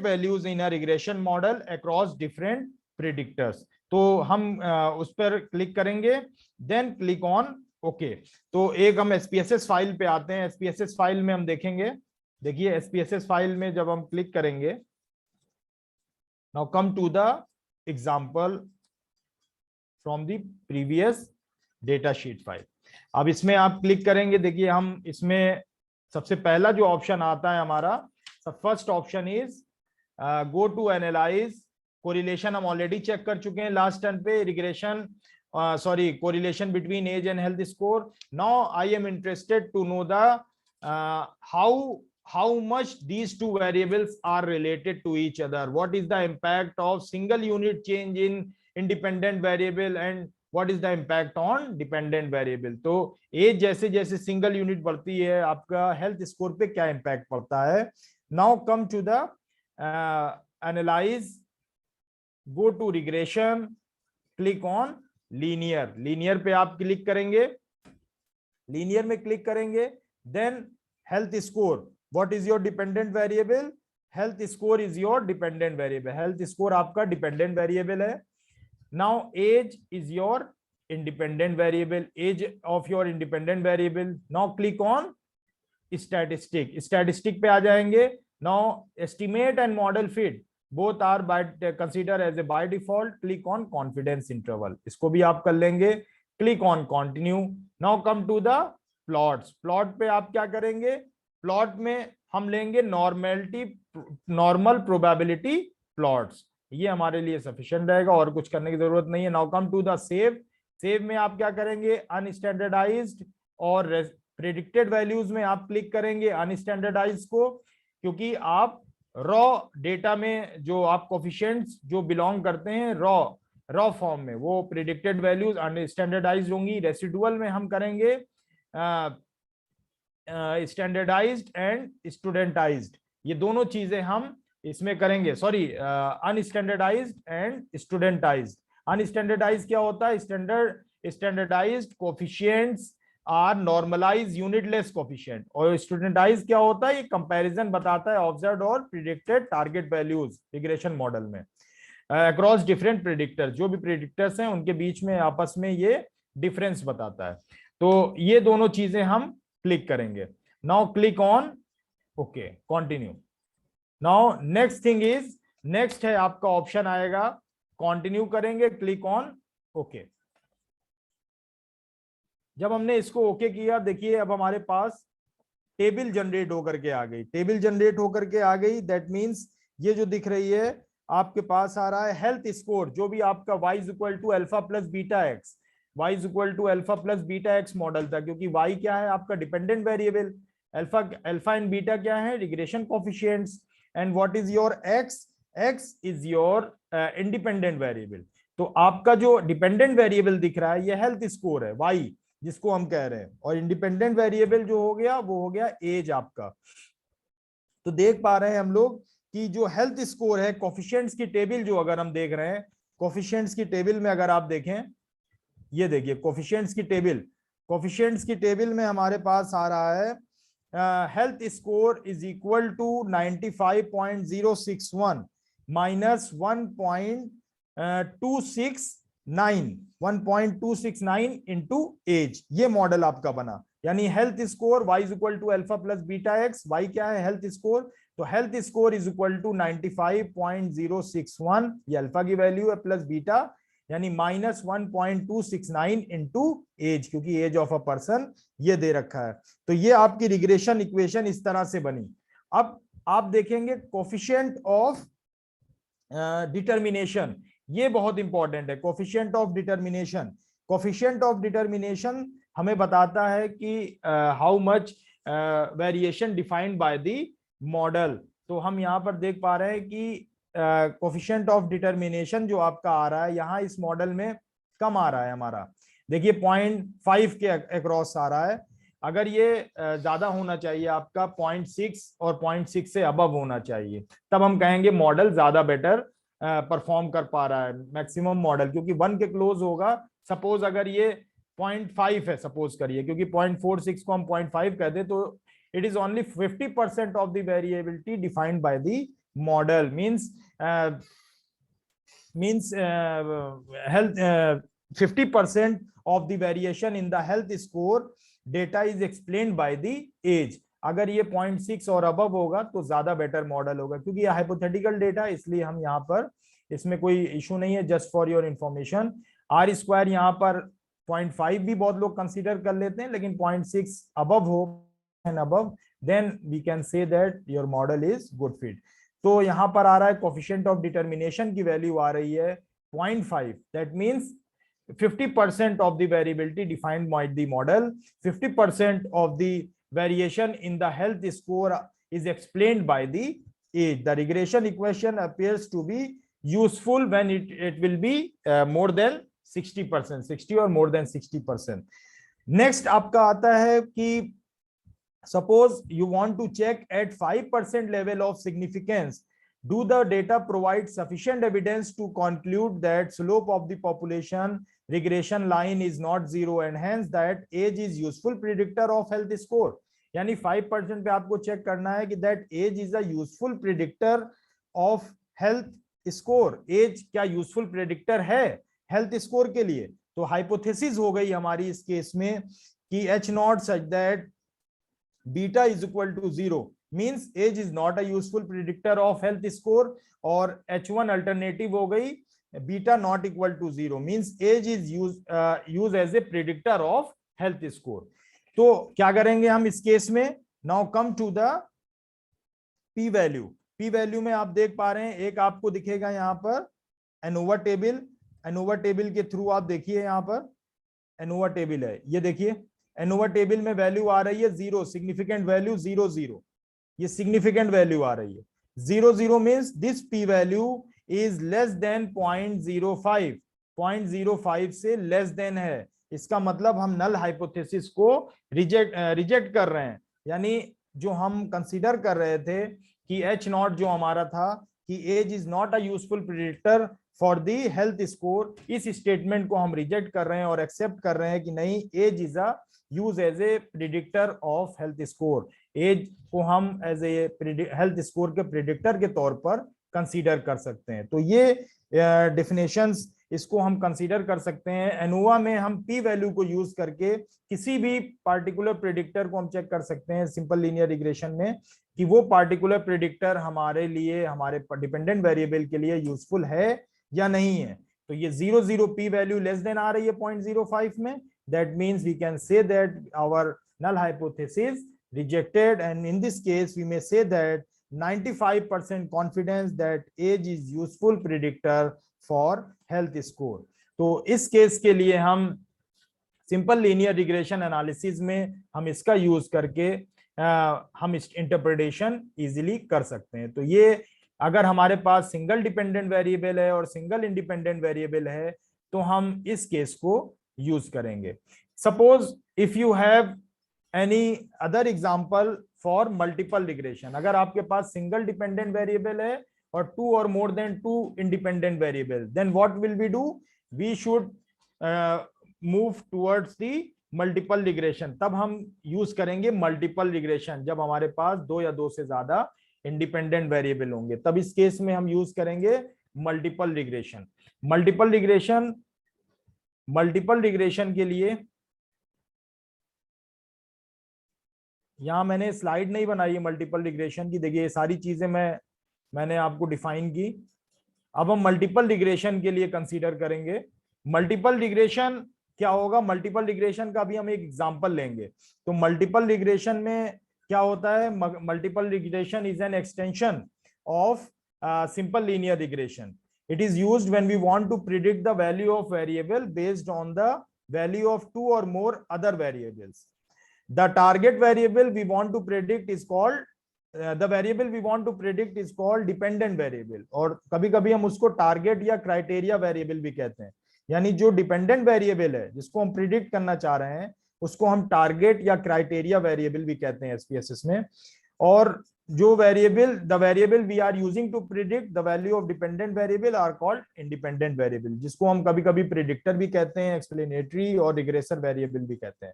Values in a regression model across different predictors. तो हम उस पर क्लिक करेंगे, देन क्लिक ऑन ओके। तो एक हम एसपीएसएस फाइल पे आते हैं। एसपीएसएस फाइल में हम देखेंगे, देखिए एसपीएसएस फाइल में जब हम क्लिक करेंगे, now come to the example from the previous data sheet file. अब इसमें आप क्लिक करेंगे, देखिए हम इसमें सबसे पहला जो ऑप्शन आता है हमारा, first option is go to analyze correlation. हम ऑलरेडी चेक कर चुके हैं लास्ट टर्न पे, regression sorry correlation between age and health score. Now I am interested to know the how much these two variables are related to each other, what is the impact of single unit change in independent variable and what is the impact on dependent variable। तो as जैसे जैसे single unit बढ़ती है, आपका health score पे क्या impact पड़ता है। Now come to the analyze, go to regression, click on linear. Linear पे आप क्लिक करेंगे, लीनियर में क्लिक करेंगे, then health score, what is your dependent variable, health score is your dependent variable, health score आपका dependent variable है। Now age is your independent variable, age of your independent variable. Now click on statistic, statistic पे आ जाएंगे। Now estimate and model fit both are bye consider as a by default, click on confidence interval, इसको भी आप कर लेंगे, click on continue. Now come to the plots. Plot पे आप क्या करेंगे, प्लॉट में हम लेंगे नॉर्मलिटी, नॉर्मल प्रोबेबिलिटी प्लॉट्स, ये हमारे लिए सफिशिएंट रहेगा, और कुछ करने की जरूरत नहीं है। Now come to the save. Save में आप क्या करेंगे, अनस्टैंडर्डाइज्ड और प्रेडिक्टेड वैल्यूज में आप क्लिक करेंगे अनस्टैंडर्डाइज को, क्योंकि आप रॉ डेटा में जो आप कोफिशिएंट्स जो बिलोंग करते हैं रॉ फॉर्म में, वो प्रेडिक्टेड वैल्यूज अनस्टैंडर्डाइज्ड होंगी। रेसिडुअल में हम करेंगे स्टैंडर्डाइज्ड एंड स्टूडेंटाइज्ड, ये दोनों चीजें हम इसमें करेंगे। Sorry, अनस्टैंडर्डाइज्ड and स्टूडेंटाइज्ड। अनस्टैंडर्डाइज्ड क्या होता है, standardized coefficients are normalize unitless coefficient, और स्टूडेंटाइज क्या होता है, ये कंपैरिजन बताता है ऑब्जर्व्ड और predicted target values regression model में अक्रॉस डिफरेंट प्रिडिक्टर, जो भी प्रिडिक्टर्स हैं उनके बीच में आपस में ये डिफरेंस बताता है। तो ये दोनों चीजें हम क्लिक करेंगे। Now click on okay, continue. Now next thing is, next है आपका ऑप्शन आएगा, कंटिन्यू करेंगे, क्लिक ऑन ओके। जब हमने इसको ओके किया, देखिए अब हमारे पास टेबल जनरेट होकर के आ गई, टेबल जनरेट होकर के आ गई। दैट मींस ये जो दिख रही है आपके पास आ रहा है हेल्थ स्कोर, जो भी आपका y is equal to alpha plus beta x, y is equal to alpha plus beta x model था, क्योंकि y क्या है आपका dependent variable, alpha and beta क्या है regression coefficients, and what is your x is your independent variable. तो आपका जो डिपेंडेंट वेरिएबल दिख रहा है ये हेल्थ स्कोर है y, जिसको हम कह रहे हैं, और इंडिपेंडेंट वेरिएबल जो हो गया वो हो गया एज आपका। तो देख पा रहे हैं हम लोग कि जो हेल्थ स्कोर है, कोफिशिएंट्स की टेबल जो अगर हम देख रहे हैं, कोफिशिएंट्स की टेबल में अगर आप देखें, ये देखिए कोफिशिएंट्स की टेबल, कोफिशिएंट्स की टेबल में हमारे पास आ रहा है health score is equal to 95.061 minus 1.269 into age, ये मॉडल आपका बना। यानी health score y is equal to alpha plus beta x, y क्या है हेल्थ स्कोर, तो health score is equal to 95.061, ये अल्फा की वैल्यू है, प्लस बीटा यानी माइनस 1.269 इंटू एज, क्योंकि एज ऑफ अ पर्सन ये दे रखा है। तो ये आपकी रिग्रेशन इक्वेशन इस तरह से बनी। अब आप देखेंगे कोफिशिएंट ऑफ डिटर्मिनेशन, ये बहुत इंपॉर्टेंट है। Coefficient of determination, coefficient of determination हमें बताता है कि how much variation defined by the model. तो हम यहाँ पर देख पा रहे हैं कि कोफिशिएंट ऑफ डिटर्मिनेशन जो आपका आ रहा है यहाँ इस मॉडल में कम आ रहा है हमारा, देखिए 0.5 के अक्रॉस आ रहा है। अगर ये ज्यादा होना चाहिए आपका 0.6 और 0.6 से अबव होना चाहिए, तब हम कहेंगे मॉडल ज्यादा बेटर परफॉर्म कर पा रहा है, मैक्सिमम मॉडल, क्योंकि 1 के क्लोज होगा। सपोज अगर ये 0.5 है, सपोज करिए, क्योंकि 0.46 को हम 0.5 कहते तो it is only 50% of the variability defined by the model means health 50% of the variation in the health score data is explained by the age. अगर ये 0.6 और अबव होगा तो ज्यादा बेटर मॉडल होगा, क्योंकि ये हाइपोथेटिकल डेटा, इसलिए हम यहाँ पर इसमें कोई इशू नहीं है। Just for your information, R square यहाँ पर 0.5 भी बहुत लोग कंसीडर कर लेते हैं, लेकिन 0.6 अबव हो and above, then we can say that your model is good fit. तो यहाँ पर आ रहा है कोफिशिएंट ऑफ डिटर्मिनेशन की वैल्यू आ रही है 0.5, that means 50% of the variability defined by the model, 50% of the variation in the health score is explained by the age. The regression equation appears to be useful when it will be more than 60%, 60 or more than 60%. Next आपका आता है कि suppose you want to check at 5% level of significance, do the data provide sufficient evidence to conclude that slope of the population regression line is not zero and hence that age is useful predictor of health score? यानी 5% पे आपको check करना है कि that age is a useful predictor of health score. age क्या useful predictor है health score के लिए? तो hypothesis हो गई हमारी इस केस में कि h naught such that beta is equal to 0 means age is not a useful predictor of health score, और h1 alternative हो गई beta not equal to 0 means age is used as a predictor of health score. तो क्या करेंगे हम इस case में? Now come to the p value. p value में आप देख पा रहे हैं, एक आपको दिखेगा यहाँ पर एनोवा टेबल, एनोवा टेबल के थ्रू आप देखिए, यहाँ पर एनोवा टेबल है, ये देखिए एनोवा टेबल में वैल्यू आ रही है 0, सिग्निफिकेंट वैल्यू 0 0, ये सिग्निफिकेंट वैल्यू आ रही है 0 0 means this p value is less than 0.05, 0.05 से लेस देन है। इसका मतलब हम नल हाइपोथेसिस को रिजेक्ट कर रहे हैं। यानी जो हम कंसीडर कर रहे थे कि h नॉट जो हमारा था कि age is not a useful predictor for the health score, इस स्टेटमेंट को हम रिजेक्ट कर रहे हैं और एक्सेप्ट कर रहे हैं कि नहीं, age is a use as a predictor of health score. Age को हम एज ए हेल्थ स्कोर के प्रिडिक्टर के तौर पर कंसीडर कर सकते हैं। तो ये डेफिनेशंस इसको हम कंसीडर कर सकते हैं। एनोवा में हम p वैल्यू को यूज करके किसी भी पार्टिकुलर प्रिडिक्टर को हम चेक कर सकते हैं सिंपल लीनियर रिग्रेशन में कि वो पार्टिकुलर प्रिडिक्टर हमारे लिए, हमारे डिपेंडेंट वेरिएबल के लिए यूजफुल है या नहीं है। तो ये 0 0 p वैल्यू लेस देन आ रही है 0.05 में, that means we can say that our null hypothesis rejected, and in this case we may say that 95% confidence that age is useful predictor for health score. तो इस case के लिए हम simple linear regression analysis में हम इसका use करके हम इंटरप्रिटेशन इजीली कर सकते हैं। तो ये अगर हमारे पास सिंगल डिपेंडेंट वेरिएबल है और सिंगल इंडिपेंडेंट वेरिएबल है तो हम इस केस को यूज करेंगे। Suppose if you have any other example for multiple regression, अगर आपके पास सिंगल डिपेंडेंट वेरिएबल है और 2 और more than 2 independent variable, then what will we do? We should move towards the multiple regression. तब हम use करेंगे multiple regression जब हमारे पास 2 या 2 से ज्यादा इंडिपेंडेंट वेरिएबल होंगे, तब इस केस में हम यूज करेंगे मल्टीपल रिग्रेशन। मल्टीपल रिग्रेशन के लिए यहां मैंने स्लाइड नहीं बनाई है मल्टीपल रिग्रेशन की, देखिए ये सारी चीजें मैंने आपको डिफाइन की। अब हम मल्टीपल रिग्रेशन के लिए कंसीडर करेंगे। मल्टीपल रिग्रेशन क्या होगा? मल्टीपल रिग्रेशन का भी हम एक एग्जांपल लेंगे। तो मल्टीपल रिग्रेशन में क्या होता है? Multiple regression is an extension of simple linear regression. It is used when we want to predict the value of variable based on the value of 2 or more other variables. The target variable we want to predict is called the variable we want to predict is called dependent variable, और कभी-कभी हम उसको target या criteria variable भी कहते हैं। यानी जो डिपेंडेंट वेरिएबल है जिसको हम प्रिडिक्ट करना चाह रहे हैं उसको हम टारगेट या क्राइटेरिया वेरिएबल भी कहते हैं एसपीएसएस में। और जो variable the variable we are using to predict the value of dependent variable are called independent variable, जिसको हम कभी-कभी प्रिडिक्टर भी कहते हैं, एक्सप्लेनेटरी और रिग्रेसर वेरिएबल भी कहते हैं।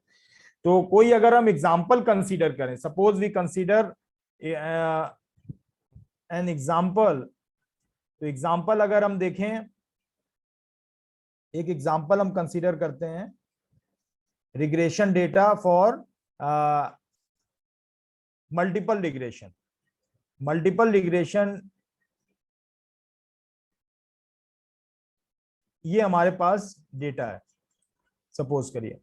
तो कोई अगर हम एग्जांपल कंसीडर करें, suppose we consider an example, तो एग्जाम्पल अगर हम देखें, एक एग्जाम्पल हम कंसीडर करते हैं, regression data for multiple regression. Multiple regression, ये हमारे पास डेटा है। सपोज करिए,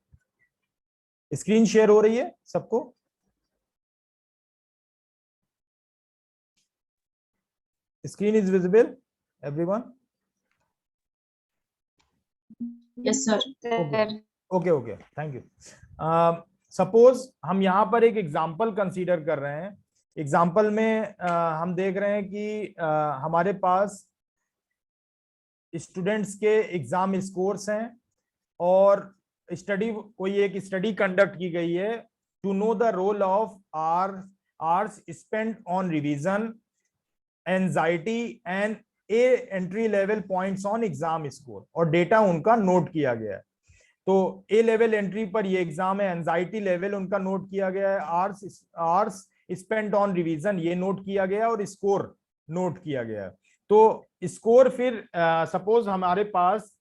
स्क्रीन शेयर हो रही है सबको? Screen is visible everyone? Yes sir. Okay okay, thank you. Suppose हम यहाँ पर एक एग्जाम्पल कंसीडर कर रहे हैं। एग्जाम्पल में हम देख रहे हैं कि हमारे पास स्टूडेंट्स के एग्जाम स्कोर्स हैं और कोई एक स्टडी कंडक्ट की गई है to know the role of hours spent on revision, anxiety and entry level points on exam score, और डेटा उनका नोट किया गया है। तो ए लेवल एंट्री पर ये एग्जाम है, एंजाइटी लेवल उनका नोट किया गया है, आवर्स स्पेंट ऑन रिवीजन ये नोट किया गया है, और स्कोर नोट किया गया है। तो स्कोर फिर सपोज हमारे पास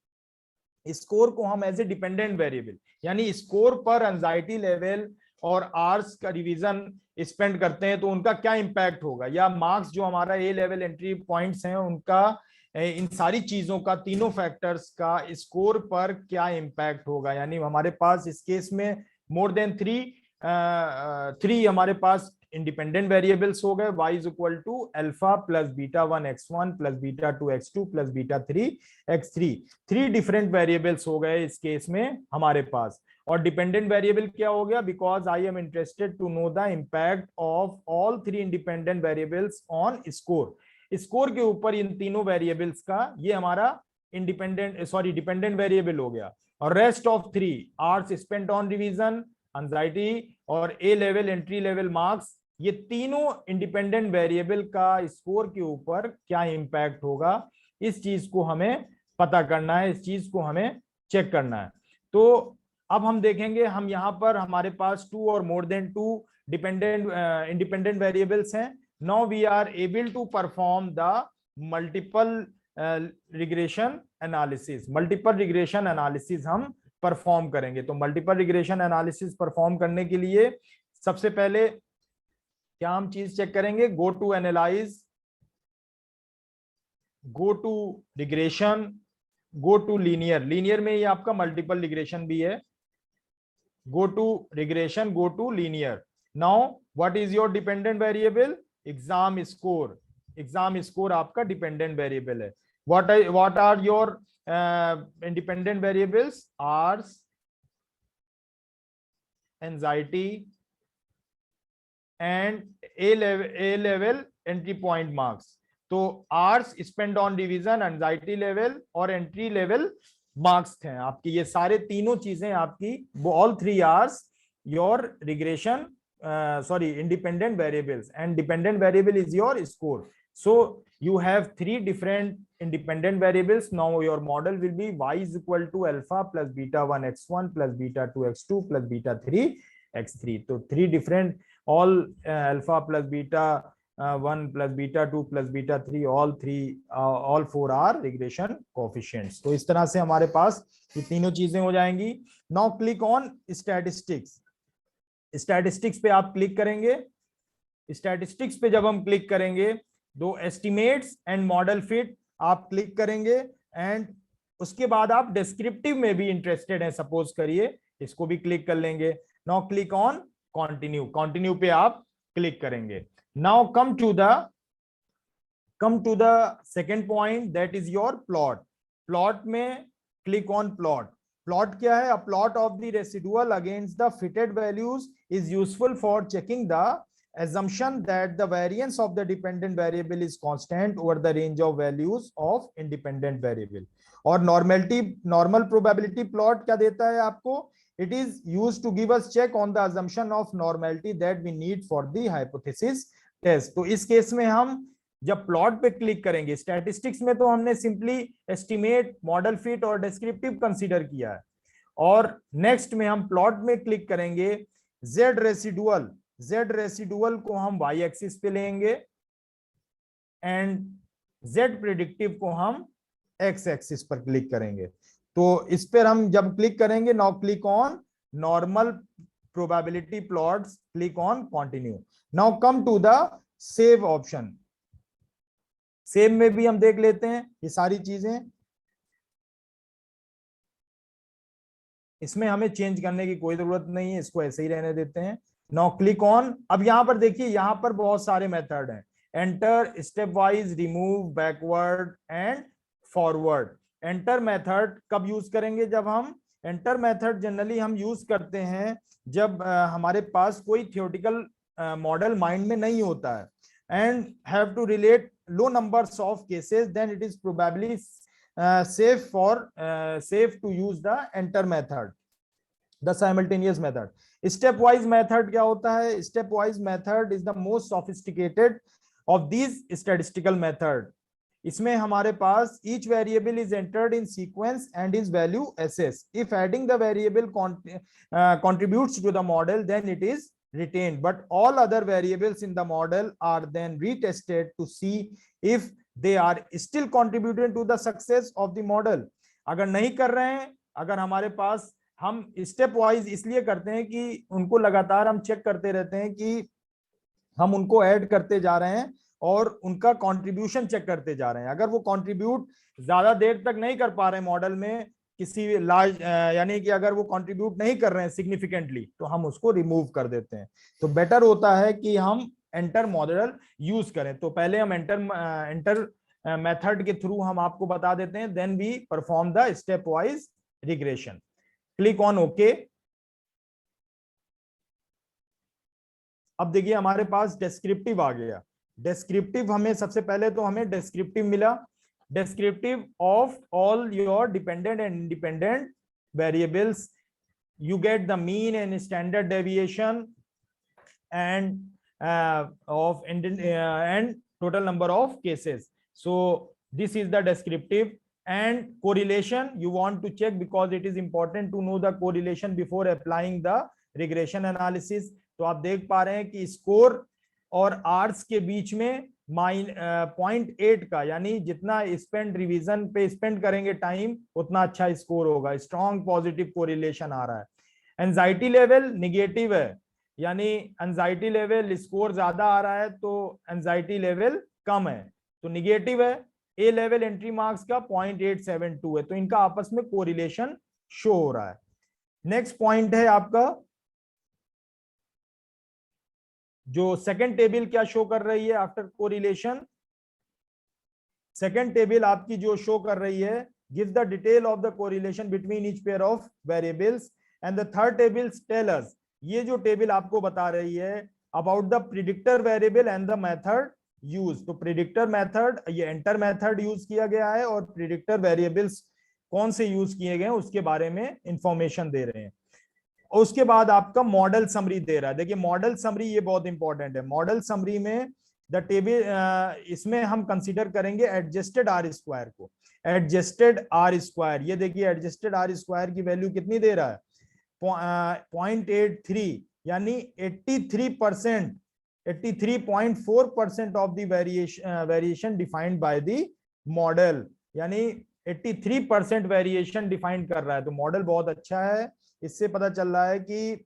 स्कोर को हम एज ए डिपेंडेंट वेरिएबल, यानी स्कोर पर एंजाइटी लेवल और आवर्स का रिवीजन स्पेंड करते हैं तो उनका क्या इंपैक्ट होगा, या मार्क्स जो हमारा ए लेवल एंट्री पॉइंट्स हैं उनका इन सारी चीजों का, तीनों फैक्टर्स का स्कोर पर क्या इंपैक्ट होगा। यानी हमारे पास इस केस में मोर देन थ्री हमारे पास इंडिपेंडेंट वेरिएबल्स हो गए, y is equal to alpha plus beta 1 x1 plus beta 2 x2 plus beta 3 x3। Three different variables हो गए इस केस में हमारे पास। और डिपेंडेंट वेरिएबल क्या हो गया, because I am interested to know the impact of all three independent variables on score. Score के ऊपर इन तीनों वेरिएबल्स का ये हमारा डिपेंडेंट वेरिएबल हो गया। और rest of three, hours spent on revision, anxiety और ए लेवल एंट्री लेवल मार्क्स, ये तीनों इंडिपेंडेंट वेरिएबल का स्कोर के ऊपर क्या इंपैक्ट होगा, इस चीज को हमें पता करना है, इस चीज को हमें चेक करना है। तो अब हम देखेंगे, हम यहाँ पर हमारे पास टू और more than two independent variables हैं। Now we are able to perform the multiple regression analysis. Multiple regression analysis हम परफॉर्म करेंगे। तो मल्टीपल रिग्रेशन एनालिसिस परफॉर्म करने के लिए सबसे पहले क्या हम चीज चेक करेंगे, go to analyze, go to regression, go to linear. Linear में ये आपका मल्टीपल रिग्रेशन भी है। Go to regression, go to linear. Now what is your dependent variable, exam score. Exam score आपका डिपेंडेंट वेरिएबल है। What are your independent variables, hours, anxiety and A level entry point marks। तो hours spent on revision, anxiety level और entry level marks थे आपकी। ये सारे तीनों चीजें आपकी, all three hours your regression independent variables, and dependent variable is your score. So you have three different independent variables. Now your model will be y is equal to alpha plus beta 1 x1 plus beta 2 x2 plus beta 3 x3. So three different, all alpha plus beta 1 plus beta 2 plus beta 3, all four are regression coefficients. तो इस तरह से हमारे पास ये तीनों चीजें हो जाएंगी। Now click on statistics। Statistics पे आप क्लिक करेंगे। स्टैटिस्टिक्स पे जब हम क्लिक करेंगे, दो एस्टिमेट्स एंड मॉडल फिट आप क्लिक करेंगे, एंड उसके बाद आप डिस्क्रिप्टिव में भी इंटरेस्टेड हैं, सपोज करिए, इसको भी क्लिक कर लेंगे। Now click on continue. Continue पे आप क्लिक करेंगे। Now come to the second point, that is your plot. Plot में क्लिक ऑन प्लॉट। प्लॉट क्या है? A plot of the residual against the fitted values is useful for checking the assumption that the variance of the dependent variable is constant over the range of values of independent variable। और normal probability plot क्या देता है आपको? It is used to give us check on the assumption of normality that we need for the hypothesis test। तो इस case में हम जब प्लॉट पे क्लिक करेंगे, स्टैटिस्टिक्स में तो हमने सिंपली एस्टिमेट, मॉडल फिट और डिस्क्रिप्टिव कंसीडर किया है, और नेक्स्ट में हम प्लॉट में क्लिक करेंगे। जेड रेसिडुअल को हम वाई एक्सिस पे लेंगे, एंड z प्रिडिक्टिव को हम x एक्सिस पर क्लिक करेंगे। तो इस पर हम जब क्लिक करेंगे, now click on normal probability plots, click on continue. Now come to the save option. Save में भी हम देख लेते हैं ये सारी चीजें, इसमें हमें चेंज करने की कोई जरूरत नहीं है, इसको ऐसे ही रहने देते हैं। Now click on. अब यहां पर देखिए, यहां पर बहुत सारे मेथड हैं, enter, step wise, remove, backward and forward. Enter method कब यूज करेंगे? जब हम एंटर मेथड जनरली हम यूज करते हैं जब हमारे पास कोई थियोरेटिकल मॉडल माइंड में नहीं होता है, and have to relate low numbers of cases, then it is probably safe to use the enter method, the simultaneous method. Stepwise method क्या होता है? Stepwise method is the most sophisticated of these statistical method. इसमें हमारे पास each variable is entered in sequence and is value assessed. If adding the variable contributes to the model, then it is retained, but all other variables in the model are then retested to see if they are still contributing to the success of the model. अगर नहीं कर रहे हैं, अगर हमारे पास, हम step wise इसलिए करते हैं कि उनको लगातार हम चेक करते रहते हैं कि हम उनको ऐड करते जा रहे हैं और उनका कंट्रीब्यूशन चेक करते जा रहे हैं। अगर वो कंट्रीब्यूट ज्यादा देर तक नहीं कर पा रहे हैं मॉडल में किसी लार्ज, यानी कि अगर वो कंट्रीब्यूट नहीं कर रहे हैं सिग्निफिकेंटली, तो हम उसको रिमूव कर देते हैं। तो बेटर होता है कि हम एंटर मॉडल यूज करें। तो पहले हम एंटर मेथड के थ्रू हम आपको बता देते हैं, then we perform the stepwise regression. Click on okay. अब देखिए हमारे पास डेस्क्रिप्टिव आ गया। डेस्क्रिप्टिव हमें सबसे पहले तो हमें डेस्क्रिप्टिव मिला, descriptive of all your dependent and independent variables. You get the mean and standard deviation and and total number of cases. So this is the descriptive. And correlation you want to check because it is important to know the correlation before applying the regression analysis. तो आप देख पा रहे हैं कि score और hours के बीच में 0.8 का, यानी जितना स्पेंड रिवीजन पे स्पेंड करेंगे टाइम, उतना अच्छा स्कोर होगा। स्ट्रॉन्ग पॉजिटिव कोरिलेशन आ रहा है। एंजाइटी लेवल निगेटिव है, यानी एंजाइटी लेवल स्कोर ज्यादा आ रहा है तो एंजाइटी लेवल कम है, तो निगेटिव है। ए लेवल एंट्री मार्क्स का 0.872 है, तो इनका आपस में कोरिलेशन शो हो रहा है। नेक्स्ट पॉइंट है आपका जो सेकंड टेबल क्या शो कर रही है आफ्टर कोरिलेशन। सेकंड टेबल आपकी जो शो कर रही है, give the detail of the correlation between each pair of variables, and the third table tell us, ये जो टेबल आपको बता रही है about the predictor variable and the method use. तो प्रिडिक्टर मेथड, ये एंटर मेथड यूज किया गया है और प्रिडिक्टर वेरिएबल्स कौन से यूज किए गए उसके बारे में इंफॉर्मेशन दे रहे हैं। उसके बाद आपका मॉडल समरी दे रहा है। देखिए मॉडल समरी ये बहुत इंपॉर्टेंट है। मॉडल समरी में द टेबल, इसमें हम कंसीडर करेंगे एडजस्टेड आर स्क्वायर को। एडजस्टेड आर स्क्वायर, ये देखिए एडजस्टेड आर स्क्वायर की वैल्यू कितनी दे रहा है? 0.83, यानी 83%, 83.4% of the variation defined by the model, यानी 83% वेरिएशन डिफाइंड कर रहा है। तो मॉडल बहुत अच्छा है। इससे पता चल रहा है कि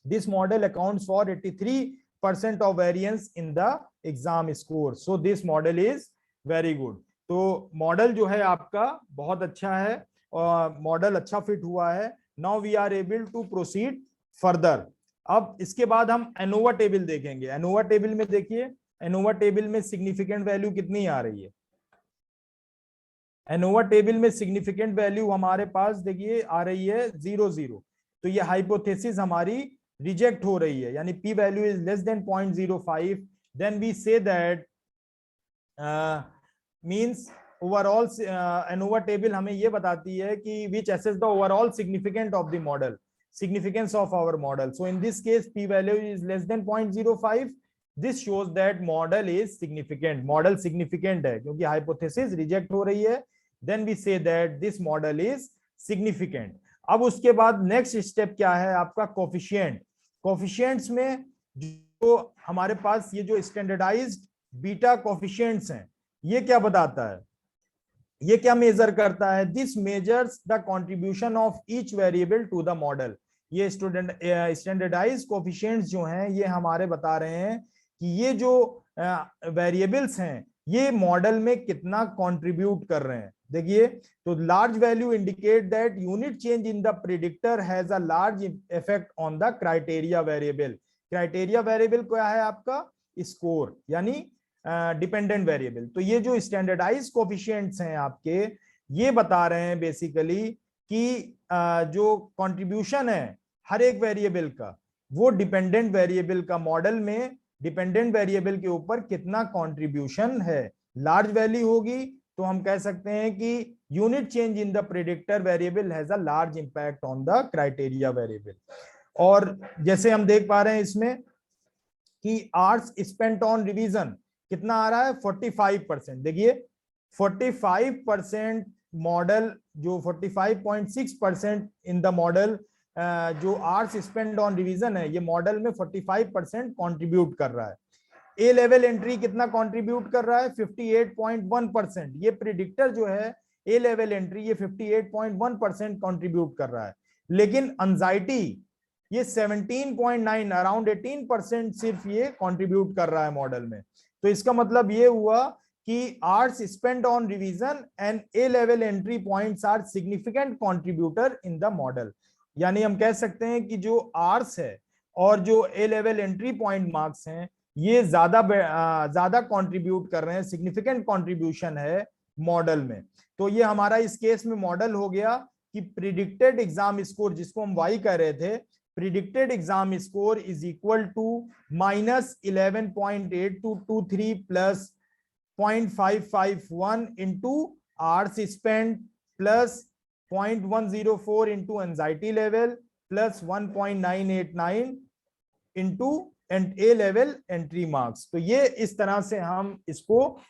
this model accounts for 83% of variance in the exam score, so this model is very good. तो मॉडल जो है आपका बहुत अच्छा है और मॉडल अच्छा फिट हुआ है। Now we are able to proceed further. अब इसके बाद हम एनोवा टेबल देखेंगे। एनोवा टेबल में देखिए, एनोवा टेबल में सिग्निफिकेंट वैल्यू कितनी आ रही है? एनोवा टेबल में सिग्निफिकेंट वैल्यू हमारे पास देखिए आ रही है 0.0, तो ये हाइपोथेसिस हमारी रिजेक्ट हो रही है, यानी p value is less than 0.05, then we say that means overall. ANOVA table हमें ये बताती है कि which assess the overall significant of the model, significance of our model. So in this case p value is less than 0.05. This shows that model is significant. Model significant है क्योंकि hypothesis reject हो रही है। Then we say that this model is significant. अब उसके बाद next step क्या है आपका? coefficient. Coefficients में जो हमारे पास ये जो standardized बीटा कोफिशिएंट्स हैं, ये क्या बताता है, ये क्या मेजर करता है, this measures the contribution of each variable to the model. ये स्टैंडर्डाइज कोफिशिएंट्स जो हैं ये हमारे बता रहे हैं कि ये जो वेरिएबल्स हैं ये मॉडल में कितना कंट्रीब्यूट कर रहे हैं। देखिए, तो large value indicate that unit change in the predictor has a large effect on the criteria variable. Criteria variable क्या है आपका, स्कोर यानी डिपेंडेंट वेरिएबल। तो ये जो स्टैंडर्डाइज कोफिशिएंट्स हैं आपके, ये बता रहे हैं बेसिकली कि जो कंट्रीब्यूशन है हर एक वेरिएबल का, वो डिपेंडेंट वेरिएबल का मॉडल में डिपेंडेंट वेरिएबल के ऊपर कितना कंट्रीब्यूशन है। लार्ज वैल्यू होगी तो हम कह सकते हैं कि unit change in the predictor variable has a large impact on the criteria variable. और जैसे हम देख पा रहे हैं इसमें कि आवर्स स्पेंट ऑन रिवीजन कितना आ रहा है, 45%। देखिए 45% मॉडल, जो 45.6% इन द मॉडल जो आवर्स स्पेंड ऑन रिवीजन है, ये मॉडल में 45% कंट्रीब्यूट कर रहा है। ए लेवल एंट्री कितना कंट्रीब्यूट कर रहा है, 58.1%। ये प्रिडिक्टर जो है ए लेवल एंट्री, ये 58.1% कंट्रीब्यूट कर रहा है। लेकिन एंजाइटी ये 17.9, अराउंड 18% सिर्फ ये कंट्रीब्यूट कर रहा है मॉडल में। तो इसका मतलब ये हुआ कि hours spend on revision and A level entry points are significant contributor in the model. यानी हम कह सकते हैं कि जो आवर्स है और जो ए लेवल एंट्री पॉइंट मार्क्स हैं ये ज्यादा कंट्रीब्यूट कर रहे हैं, सिग्निफिकेंट कंट्रीब्यूशन है मॉडल में। तो ये हमारा इस केस में मॉडल हो गया कि प्रिडिक्टेड एग्जाम स्कोर, जिसको हम वाई कह रहे थे, predicted exam score is equal to minus 11.8223 plus 0.551 into hours spent plus 0.104 into anxiety level plus 1.989 into A level entry marks। तो ये इस तरह से हम इसको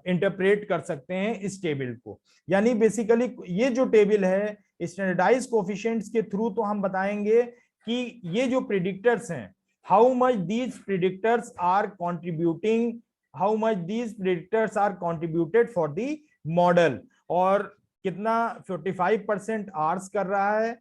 इंटरप्रेट कर सकते हैं इस टेबल को। यानी बेसिकली ये जो टेबल है स्टैंडर्डाइज कोफिशिएंट्स के थ्रू तो हम बताएंगे कि ये जो प्रिडिक्टर्स हैं, how much these predictors are contributing, how much these predictors are contributed for the model, और कितना 45% आर्स कर रहा है,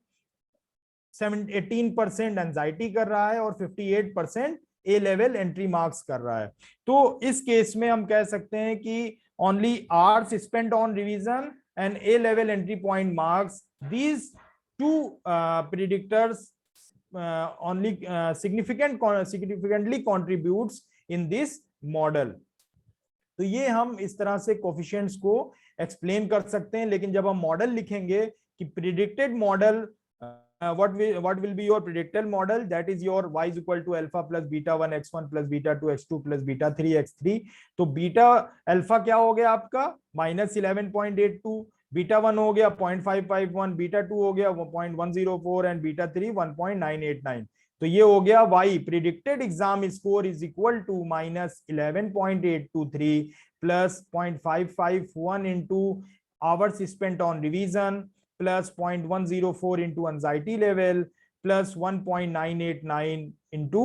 18% एंजाइटी कर रहा है और 58% ए लेवल एंट्री मार्क्स कर रहा है। तो इस केस में हम कह सकते हैं कि only hours spent on revision and A level entry point marks, these two predictors only significantly contributes in this model। तो ये हम इस तरह से कोफिशिएंट्स को एक्सप्लेन कर सकते हैं। लेकिन जब हम मॉडल लिखेंगे कि predicted model, what will be your predicted model, that is your y is equal to alpha plus beta 1 x1 plus beta 2 x2 plus beta 3 x3। तो बीटा अल्फा क्या हो गया आपका -11.82, बीटा 1 हो गया 0.551, बीटा 2 हो गया 0.104 एंड बीटा 3 1.989। तो ये हो गया y predicted exam score is equal to -11.823 plus 0.551 into hours spent on revision plus 0.104 into anxiety level plus 1.989 into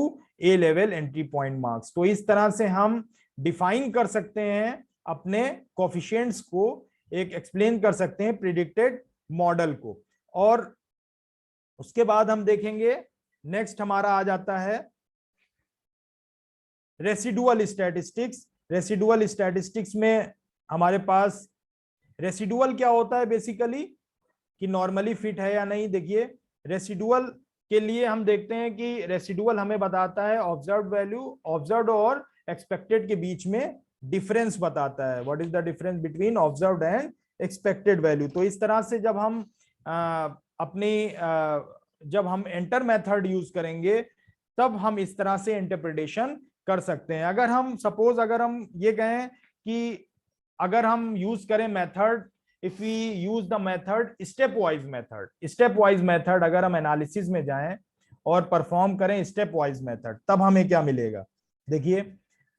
A level entry point marks। तो इस तरह से हम डिफाइन कर सकते हैं अपने कोफिशिएंट्स को, एक एक्सप्लेन कर सकते हैं प्रिडिक्टेड मॉडल को। और उसके बाद हम देखेंगे नेक्स्ट हमारा आ जाता है रेसिडुअल स्टैटिस्टिक्स। रेसिडुअल स्टैटिस्टिक्स में हमारे पास रेसिडुअल क्या होता है बेसिकली, कि नॉर्मली फिट है या नहीं। देखिए रेसिडुअल के लिए हम देखते हैं कि रेसिडुअल हमें बताता है ऑब्जर्व्ड वैल्यू, ऑब्जर्व्ड और एक्सपेक्टेड के बीच में डिफरेंस बताता है, what is the difference between observed and expected value. तो इस तरह से जब हम जब हम एंटर मेथड यूज करेंगे तब हम इस तरह से इंटरप्रिटेशन कर सकते हैं। अगर हम सपोज अगर हम ये कहें कि अगर हम यूज करें method, if we use the method step wise method, अगर हम एनालिसिस में जाएं और परफॉर्म करें स्टेप वाइज मेथड, तब हमें क्या मिलेगा। देखिए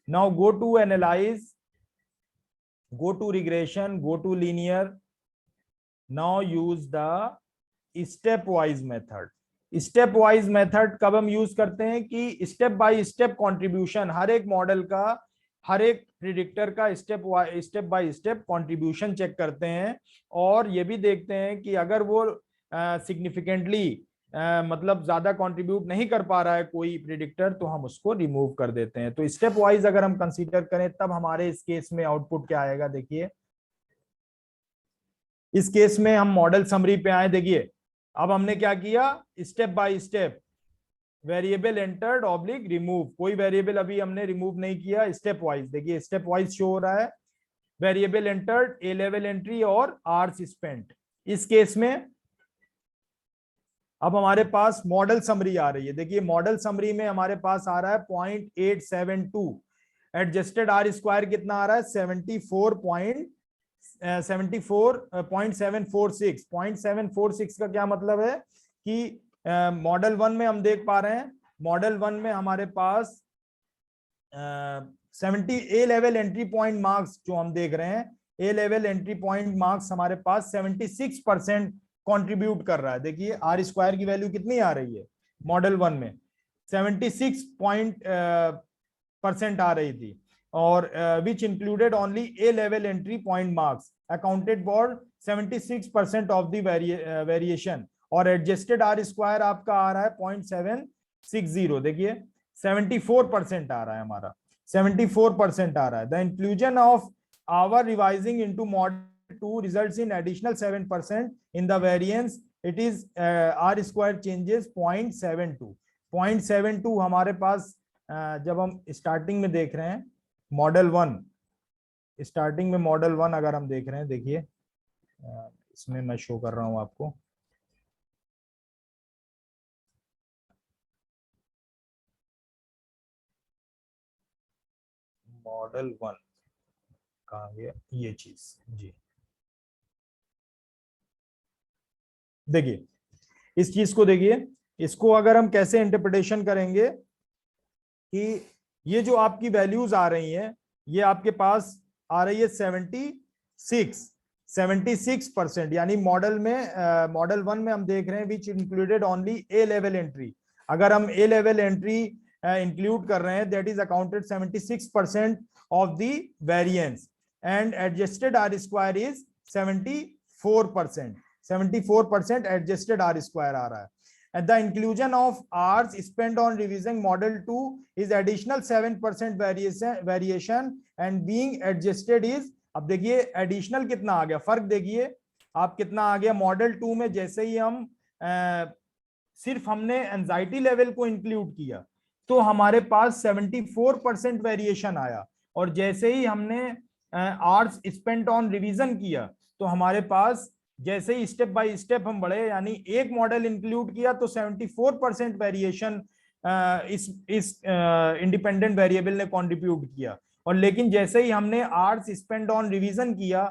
now go to analyze, go to regression, go to linear, now use the stepwise method. Stepwise method कब हम यूज करते हैं कि स्टेप बाय स्टेप कंट्रीब्यूशन, हर एक मॉडल का हर एक प्रिडिक्टर का step by step contribution check करते हैं और ये भी देखते हैं कि अगर वो सिग्निफिकेंटली मतलब ज्यादा कंट्रीब्यूट नहीं कर पा रहा है कोई प्रिडिक्टर, तो हम उसको रिमूव कर देते हैं। तो स्टेप वाइज अगर हम कंसीडर करें तब हमारे इस केस में आउटपुट क्या आएगा, देखिए इस केस में हम मॉडल समरी पे आए। देखिए अब हमने क्या किया, step by step variable entered oblique remove, कोई वेरिएबल अभी हमने रिमूव नहीं किया। स्टेप वाइज देखिए, स्टेप वाइज शो हो रहा है, वेरिएबल एंटर्ड, ए लेवल एंट्री और आवर्स स्पेंट। इस केस में अब हमारे पास मॉडल समरी आ रही है। देखिए मॉडल समरी में हमारे पास आ रहा है 0.872, एडजस्टेड आर स्क्वायर कितना आ रहा है 0.746 का क्या मतलब है कि मॉडल 1 में हम देख पा रहे हैं, मॉडल 1 में हमारे पास 70 ए लेवल एंट्री पॉइंट मार्क्स जो हम देख रहे हैं, ए लेवल एंट्री पॉइंट मार्क्स हमारे पास 76% कंट्रीब्यूट कर रहा है। देखिए आर स्क्वायर की वैल्यू कितनी आ रही है मॉडल 1 में, 76% आ रही थी, और विच included only A level entry point marks accounted for 76% of the variation, और एडजस्टेड आर स्क्वायर आपका आ रहा है 0.760। देखिए 74% आ रहा है हमारा, 74% आ रहा है। The inclusion of hour revising into model 2 results in additional 7% in the variance. It is r square changes 0.72. 0.72 हमारे पास जब हम स्टार्टिंग में देख रहे हैं मॉडल 1, स्टार्टिंग में मॉडल 1 अगर हम देख रहे हैं, देखिए इसमें मैं शो कर रहा हूं आपको, मॉडल 1 कहाँ गया ये चीज जी। देखिए इस चीज को देखिए, इसको अगर हम कैसे इंटरप्रिटेशन करेंगे कि ये जो आपकी वैल्यूज आ रही हैं, ये आपके पास आ रही है 76%, यानी मॉडल में मॉडल 1 में हम देख रहे हैं which included only A level entry. अगर हम ए लेवल एंट्री इंक्लूड कर रहे हैं, that is accounted 76% of the variance, and adjusted R square is 74% adjusted R square आ रहा है। And the inclusion of hours spent on revising model 2 is additional 7% variation and being adjusted is, अब देखिए additional कितना आ गया, फर्क देखिए आप कितना आ गया। मॉडल 2 में जैसे ही हम सिर्फ हमने एंजाइटी लेवल को इंक्लूड किया तो हमारे पास 74% वेरिएशन आया, और जैसे ही हमने आवर्स स्पेंट ऑन रिवीजन किया तो हमारे पास जैसे ही स्टेप बाय स्टेप हम बढ़े, यानी एक मॉडल इंक्लूड किया तो 74% वेरिएशन इस इंडिपेंडेंट वेरिएबल ने कंट्रीब्यूट किया, और लेकिन जैसे ही हमने आवर्स स्पेंड ऑन रिवीजन किया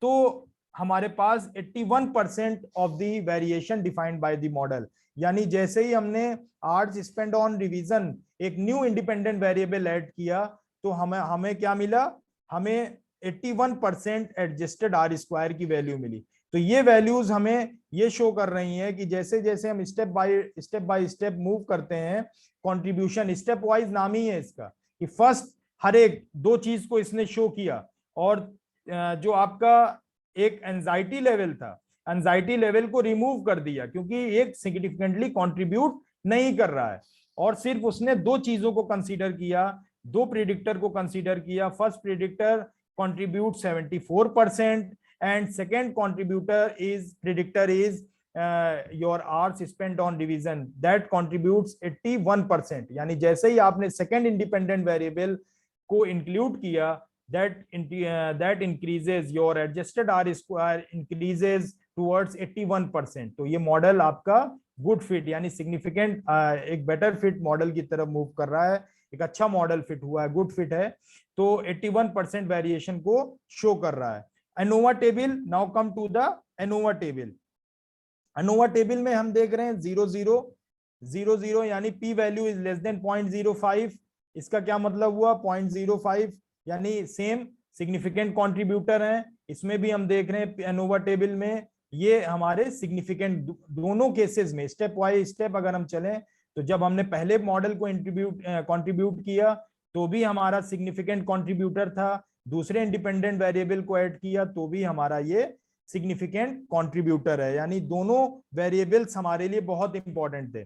तो हमारे पास 81% of the variation defined by the model. यानी जैसे ही हमने आवर्स स्पेंड ऑन रिवीजन एक न्यू इंडिपेंडेंट वेरिएबल ऐड किया तो हमें क्या मिला, हमें 81% एडजस्टेड आर स्क्वायर की वैल्यू मिली। तो ये वैल्यूज हमें ये शो कर रही हैं कि जैसे जैसे हम स्टेप बाय स्टेप मूव करते हैं, कंट्रीब्यूशन स्टेप वाइज नाम ही है इसका, कि फर्स्ट हर एक दो चीज को इसने शो किया, और जो आपका एक एंजाइटी लेवल था, एंजाइटी लेवल को रिमूव कर दिया क्योंकि एक सिग्निफिकेंटली कंट्रीब्यूट नहीं कर रहा है, और सिर्फ उसने दो चीजों को कंसीडर किया, दो प्रिडिक्टर को कंसीडर किया। First predictor contribute 74% and second predictor is your hours spent on revision that contributes 81%। यानी जैसे ही आपने सेकेंड इंडिपेंडेंट वेरिएबल को इंक्लूड किया, that increases your adjusted R square increases towards 81%। तो ये मॉडल आपका गुड फिट यानी सिग्निफिकेंट एक बेटर फिट मॉडल की तरफ मूव कर रहा है, एक अच्छा मॉडल फिट हुआ है, गुड फिट है, तो 81% वेरिएशन को शो कर रहा है। ANOVA table, now come to the ANOVA table. ANOVA table में हम देख रहे हैं 0.000 यानी p value is less than 0.05। इसका क्या मतलब हुआ, 0.05 यानी सेम सिग्निफिकेंट कंट्रीब्यूटर हैं। इसमें भी हम देख रहे हैं ANOVA टेबल में ये हमारे सिग्निफिकेंट दोनों केसेस में स्टेप बाय स्टेप अगर हम चलें तो जब हमने पहले मॉडल को कंट्रीब्यूट किया तो भी हमारा सिग्निफिकेंट कंट्रीब्यूटर था, दूसरे इंडिपेंडेंट वेरिएबल को ऐड किया तो भी हमारा ये सिग्निफिकेंट कंट्रीब्यूटर है। यानी दोनों वेरिएबल्स हमारे लिए बहुत इंपॉर्टेंट थे,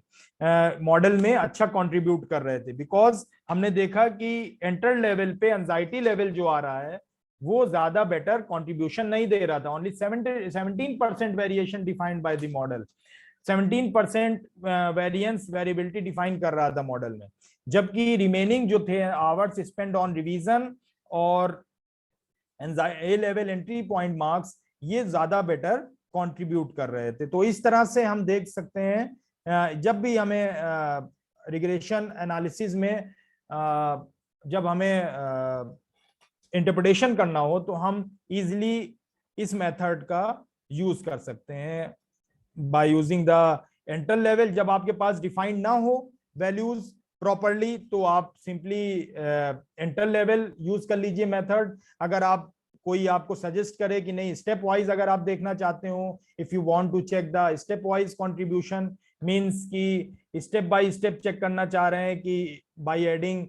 मॉडल में अच्छा कंट्रीब्यूट कर रहे थे, बिकॉज हमने देखा कि एंटर लेवल पे एंजाइटी लेवल जो आ रहा है वो ज्यादा बेटर कंट्रीब्यूशन नहीं दे रहा था। Only 17% variation defined by the model, 17% variance variability define कर रहा था मॉडल में, जबकि रिमेनिंग जो थे आवर्स स्पेंड ऑन रिवीजन और ए लेवल एंट्री पॉइंट मार्क्स ये ज्यादा बेटर कंट्रीब्यूट कर रहे थे। तो इस तरह से हम देख सकते हैं जब भी हमें रिग्रेशन एनालिसिस में जब हमें इंटरप्रिटेशन करना हो तो हम इजीली इस मेथड का यूज कर सकते हैं by using the enter level. जब आपके पास डिफाइंड ना हो वैल्यूज प्रॉपरली तो आप सिंपली एंटर लेवल यूज कर लीजिए मेथड। अगर आप कोई आपको सजेस्ट करे कि नहीं स्टेप वाइज अगर आप देखना चाहते हो, if you want to check the stepwise contribution, means कि स्टेप बाय स्टेप चेक करना चाह रहे हैं कि by adding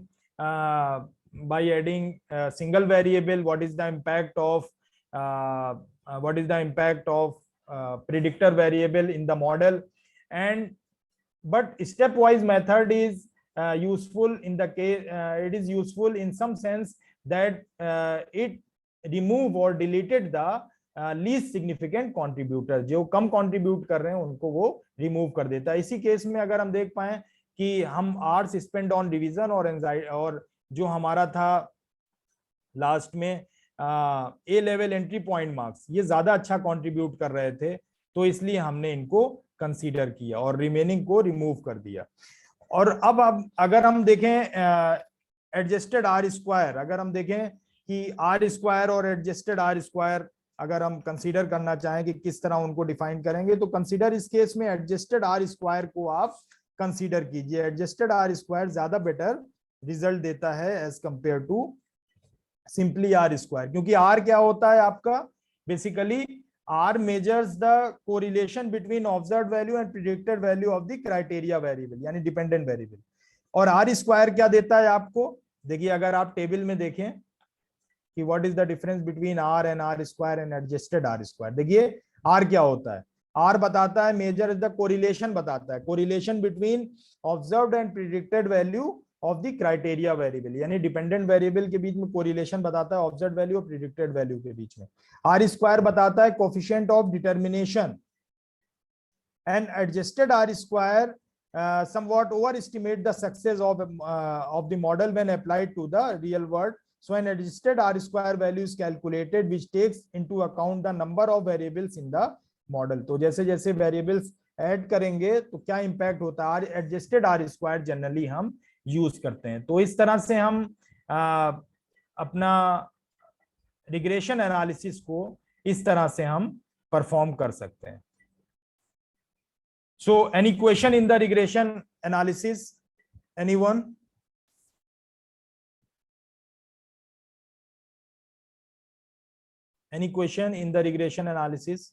single variable what is the impact of predictor variable in the model, and but stepwise method is useful in the case it is useful in some sense that it remove or deleted the least significant contributor, जो कम contribute कर रहे हैं उनको वो remove कर देता है। इसी केस में अगर हम देख पाए कि हम आवर्स स्पेंड ऑन रिवीजन और जो हमारा था लास्ट में ए लेवल एंट्री पॉइंट मार्क्स ये ज्यादा अच्छा कंट्रीब्यूट कर रहे थे, तो इसलिए हमने इनको कंसीडर किया और रिमेनिंग को रिमूव कर दिया। और अब अगर हम देखें एडजस्टेड आर स्क्वायर, अगर हम देखें कि आर स्क्वायर और एडजस्टेड आर स्क्वायर अगर हम कंसीडर करना चाहें कि किस तरह उनको डिफाइन करेंगे, तो कंसीडर इस केस में एडजस्टेड आर स्क्वायर को आप कंसीडर कीजिए। एडजस्टेड आर स्क्वायर ज्यादा बेटर रिजल्ट देता है as compare to simply R square, क्योंकि आर क्या होता है आपका, basically R measures the correlation between observed value and predicted value of the criteria variable यानी डिपेंडेंट वेरिएबल। और आर स्क्वायर क्या देता है आपको, देखिए अगर आप टेबल में देखें कि what is the difference between R and R square and adjusted R square, देखिए आर क्या होता है, आर बताता है मेजर द कोरिलेशन, बताता है correlation between observed and predicted value of the criteria variable, यानी डिपेंडेंट वेरिएबल के बीच में कोरिलेशन बताता है ऑब्जर्व्ड वैल्यू और प्रेडिक्टेड वैल्यू के बीच में। आर स्क्वायर बताता है coefficient of determination, and adjusted R square somewhat overestimate the success of the model when applied to the real world. So an adjusted R square value is calculated which takes into account the number of variables in the model. तो जैसे जैसे variables add करेंगे तो क्या impact होता है, adjusted R square generally हम use करते हैं। तो इस तरह से हम अपना रिग्रेशन एनालिसिस को इस तरह से हम परफॉर्म कर सकते हैं। So any question in the regression analysis, anyone? Any question in the regression analysis?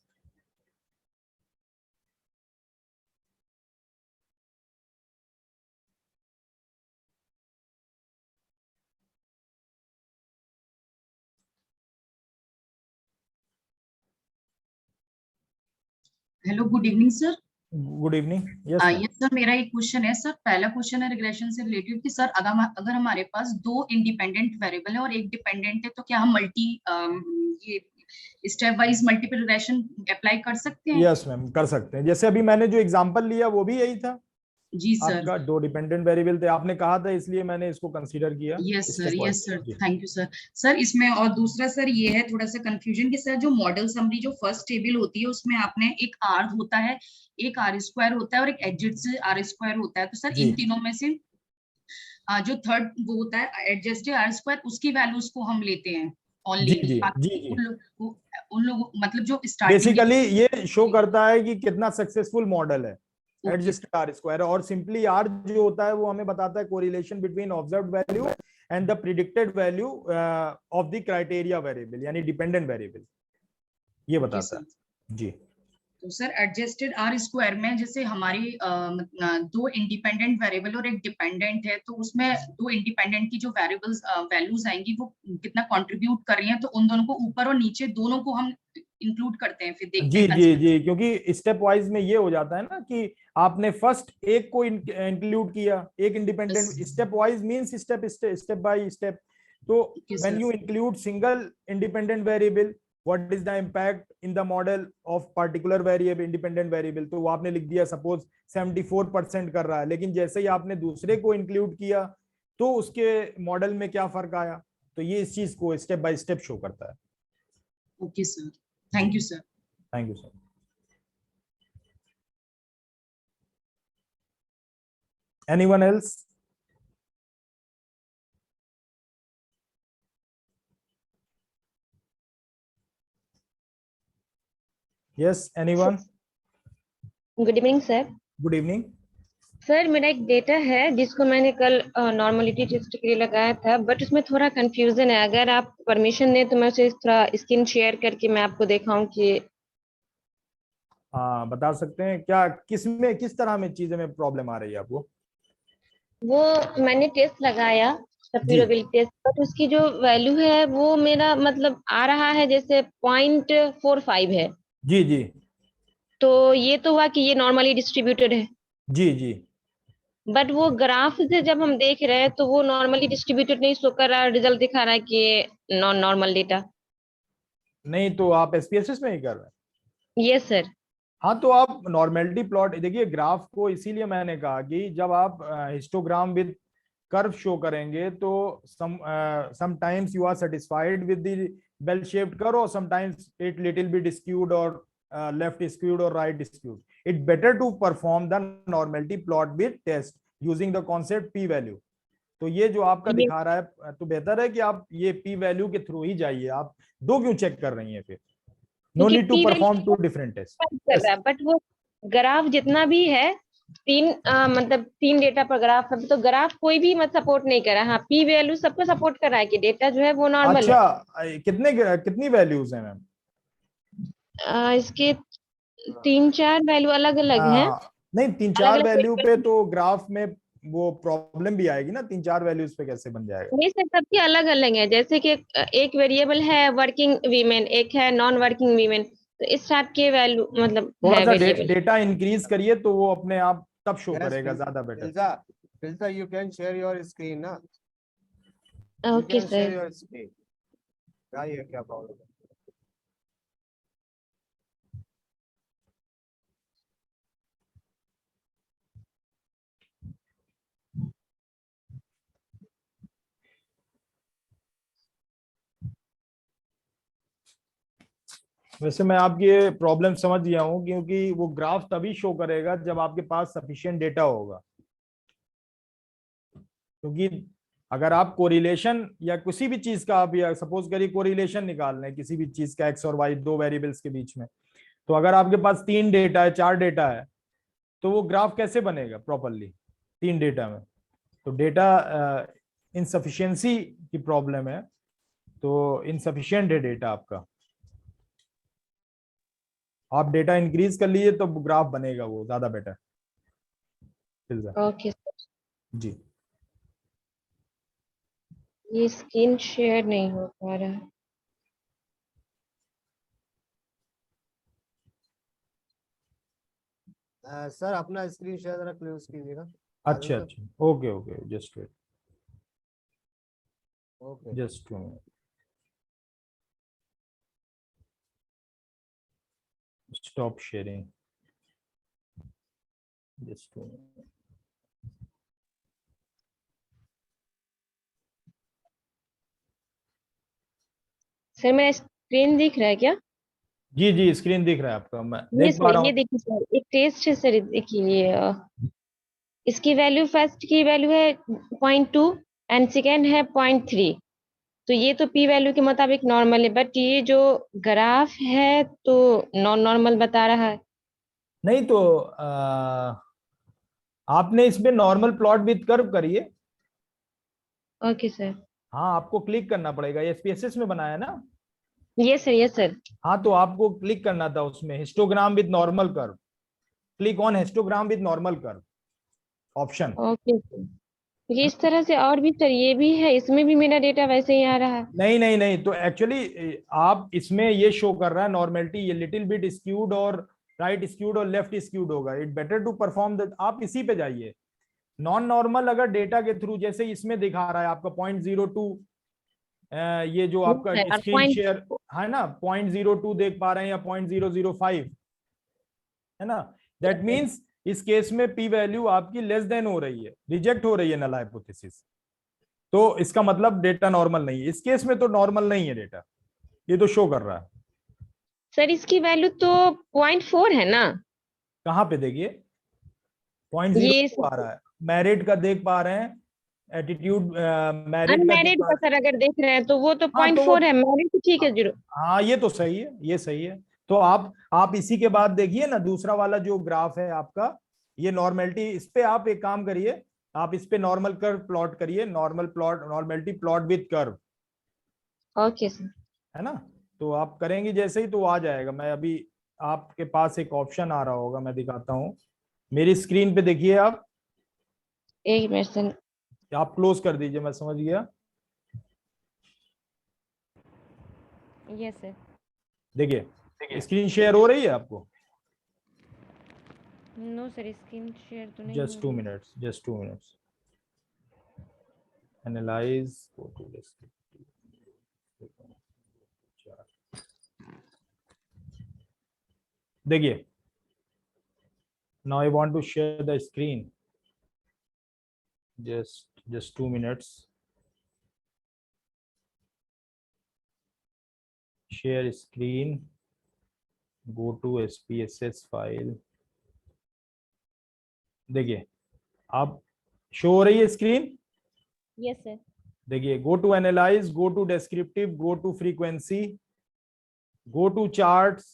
Hello, good evening, sir. Good evening. Yes yes sir, मेरा एक क्वेश्चन है सर। पहला क्वेश्चन है रिग्रेशन से रिलेटेड कि सर अगर हमारे पास दो इंडिपेंडेंट वेरिएबल है और एक डिपेंडेंट है, तो क्या हम ये step wise multiple regression apply कर सकते हैं? यस मैम, कर सकते हैं। जैसे अभी मैंने जो एग्जांपल लिया वो भी यही था जी सर। आपका, दो डिपेंडेंट वेरिएबल थे, आपने कहा था इसलिए मैंने इसको कंसीडर किया। Yes sir, thank you sir. Sir इसमें और दूसरा सर ये है थोड़ा सा कंफ्यूजन कि सर जो मॉडल समरी जो फर्स्ट टेबल होती है उसमें आपने एक आर होता है, एक आर स्क्वायर होता है और एक एडजस्टेड आर स्क्वायर होता है। तो सर इन तीनों में से जो थर्ड वो होता है एडजस्टेड आर स्क्वायर, उसकी वैल्यूज को हम लेते हैं ओनली। उन लोग मतलब जो स्टार्टिंग बेसिकली ये शो करता है कि कितना सक्सेसफुल मॉडल है एडजस्टेड आर स्क्वायर, और सिंपली आर जो होता है वो हमें बताता है correlation between observed value and the predicted value of the criteria variable यानी डिपेंडेंट वेरिएबल, ये बताता है जी। तो सर एडजस्टेड आर स्क्वायर में जैसे हमारी दो इंडिपेंडेंट वेरिएबल और एक डिपेंडेंट है, तो उसमें दो इंडिपेंडेंट की जो वेरिएबल्स वैल्यूज आएंगी वो कितना कंट्रीब्यूट कर रही हैं, तो उन दोनों को ऊपर और नीचे दोनों को हम इंक्लूड करते हैं, फिर देखते जी हैं जी consider। जी, क्योंकि स्टेप वाइज में ये हो जाता है ना कि आपने फर्स्ट एक को इंक्लूड किया, एक independent, step wise means step step by step. तो Okay, when sir. You include single independent variable, what is the impact in the model of particular variable, independent variable, तो वो आपने लिख दिया सपोज 74% कर रहा है, लेकिन जैसे ही आपने दूसरे को इंक्लूड किया तो उसके मॉडल में क्या फर्क आया, तो ये इस चीज को स्टेप बाय स्टेप शो करता है। Okay, sir. Thank you, sir. Thank you sir. Anyone else? Yes, anyone? Good evening sir. Good evening. Sir मेरा एक डेटा है जिसको मैंने कल नॉर्मलिटी टेस्ट के लिए लगाया था, बट उसमें थोड़ा कंफ्यूजन है। अगर आप परमिशन दें तो मैं उसे थोड़ा स्क्रीन शेयर करके मैं आपको दिखाऊं कि हाँ, बता सकते हैं क्या, किस तरह में चीजें में प्रॉब्लम आ रही है आपको? वो मैंने टेस्ट लगाया जी सफीरोबिलिटी टेस्ट, बट उसकी जो वैल्यू है वो मेरा मतलब आ रहा है जैसे 0.45 है। जी जी तो ये तो हुआ कि ये नॉर्मली डिस्ट्रीब्यूटेड है, जी जी। बट वो ग्राफ से जब हम देख रहे हैं तो वो नॉर्मली डिस्ट्रीब्यूटेड नहीं शो कर रहा है, रिजल्ट दिखा रहा है कि नॉन नॉर्मल डेटा। नहीं तो आप एसपीएसएस में ही कर रहे हैं? Yes sir. हाँ, तो आप नॉर्मेलिटी प्लॉट देखिए, ग्राफ को इसीलिए मैंने कहा कि जब आप हिस्टोग्राम विद कर्व शो करेंगे तो sometimes you are satisfied with the bell shaped curve, or sometimes it little bit skewed और लेफ्ट स्क्यूड और right skewed. It better to perform the normality plot with test using the concept P value. तो ये जो आपका ये दिखा रहा है, तो बेहतर है कि आप ये पी वैल्यू के थ्रू ही जाइए। आप दो क्यों चेक कर रही हैं फिर? नो क्योंकि need to p perform to value different test. कर रहा है, बट वो ग्राफ जितना भी है मतलब 3 डेटा पर ग्राफ है, तो ग्राफ कोई भी मत सपोर्ट नहीं कर रहा। हाँ, पी वैल्यू सबको सपोर्ट कर रहा है कि डेटा जो है वो नॉर्मल है। अच्छा, कितनी वैल्यूज हैं मैम? इसके 3-4 वैल्यू अलग अलग हैं। नहीं, तीन अलग चार वैल्यू पे अलग तो ग्राफ में वो प्रॉब्लम भी आएगी ना, तीन चार वैल्यूज पे कैसे बन जाएगा? नहीं सर, सबके अलग अलग है। जैसे कि एक वेरिएबल है वर्किंग वीमेन, एक है नॉन वर्किंग वीमेन, तो इस टाइप के वैल्यू मतलब थोड़ा है सा वेरिएबल। डेटा इंक्रीज करिए तो वो अपने आप तब शो Yes, करेगा ज्यादा better. Filza, you can share your screen, ना? You okay can share sir. your screen. क्या ये क्या प्रॉब्लम है? वैसे मैं आपकी ये प्रॉब्लम समझ गया हूँ, क्योंकि वो ग्राफ तभी शो करेगा जब आपके पास सफिशिएंट डेटा होगा। क्योंकि अगर आप कोरिलेशन या किसी भी चीज का, आप या सपोज करिए कोरिलेशन निकाल रहे हैं किसी भी चीज का एक्स और वाई दो वेरिएबल्स के बीच में, तो अगर आपके पास 3 डेटा है, 4 डेटा है, तो वो ग्राफ कैसे बनेगा प्रॉपरली 3 डेटा में? तो डेटा इनसफिशियंसी की प्रॉब्लम है, तो इनसफिशियंट है डेटा आपका। आप डेटा इंक्रीज कर लीजिए तो ग्राफ बनेगा वो ज्यादा बेटर। ओके सर, जी ये स्क्रीन शेयर नहीं हो पा रहा है। सर अपना स्क्रीन शेयर जरा क्लोज कीजिएगा। अच्छा अच्छा, okay okay, just wait, okay. Just 2 minute, stop sharing, just 2 minute. Sir मेरा स्क्रीन दिख रहा है क्या? जी जी, स्क्रीन दिख रहा है आपका, मैं ये देख पा सर, रहा ये हूँ। देखिए सर, एक टेस्ट है सर, देखिए ये इसकी वैल्यू, फर्स्ट की वैल्यू है 0.2 एंड सेकेंड है 0.3। तो ये तो पी वैल्यू के मुताबिक नॉर्मल है, बट ये जो ग्राफ है तो नॉन नॉर्मल बता रहा है। नहीं तो आपने इसमें नॉर्मल प्लॉट विथ कर्व करिए। Okay sir. हाँ, आपको क्लिक करना पड़ेगा, एसपीएसएस में बनाया ना? Yes sir, yes sir. हाँ, तो आपको क्लिक करना था उसमें histogram with normal curve, click on histogram with normal curve option. Okay sir. ये इस तरह से और भी सर, ये भी है, इसमें भी मेरा डेटा वैसे ही आ रहा है। नहीं नहीं नहीं, तो एक्चुअली आप इसमें ये शो कर रहा है नॉर्मेलिटी, ये लिटिल बिट स्क्यूड और राइट स्क्यूड और लेफ्ट स्क्यूड होगा, it better to perform the, आप इसी पे जाइए। नॉन नॉर्मल अगर डेटा के थ्रू, जैसे इसमें दिखा रहा है आपका 0.02, ये जो आपका है, और स्क्रीन पॉइंट। शेयर है ना 0.02 देख पा रहे हैं या 0.005, है ना, दैट मीन्स इस केस में पी वैल्यू आपकी लेस देन हो रही है, रिजेक्ट हो रही है नल हाइपोथेसिस, तो इसका मतलब डेटा नॉर्मल नहीं है। इस केस में तो नॉर्मल नहीं है डेटा, ये तो शो कर रहा है। सर इसकी वैल्यू तो 0.4 है ना? कहाँ पे देखिए 0.02 ये आ रहा है, मैरिट का देख पा रहे हैं, एटीट्यूड मैरिट का देख अनमैरिड पा का रहे सर अगर देख रहे हैं तो वो तो हैं। हाँ तो वो, 0.4 है, मैरिड तो ठीक है, 0। हाँ ये तो सही है, ये सही है। तो आप इसी के बाद देखिए ना दूसरा वाला जो ग्राफ है आपका, ये नॉर्मेलिटी, इस पे आप एक काम करिए, आप इस पे नॉर्मल कर्व प्लॉट करिए, normal plot, normality plot with curve, okay sir. है ना। तो आप करेंगे जैसे ही तो आ जाएगा। मैं अभी, आपके पास एक ऑप्शन आ रहा होगा, मैं दिखाता हूँ, मेरी स्क्रीन पे देखिए एक मिनट सर। आप क्लोज कर दीजिए, मैं समझ गया। Yes sir. देखिए स्क्रीन शेयर हो रही है आपको, नो सर, स्क्रीन शेयर तो नहीं हो जस्ट 2 रही। Minutes, just 2 minutes, analyze, go to descriptive, देखिए now I want to share the screen, just 2 minutes, share screen, go to SPSS file, देखिए आप शो हो रही है स्क्रीन, यस सर। देखिए go to analyze, go to descriptive, go to frequency, go to charts.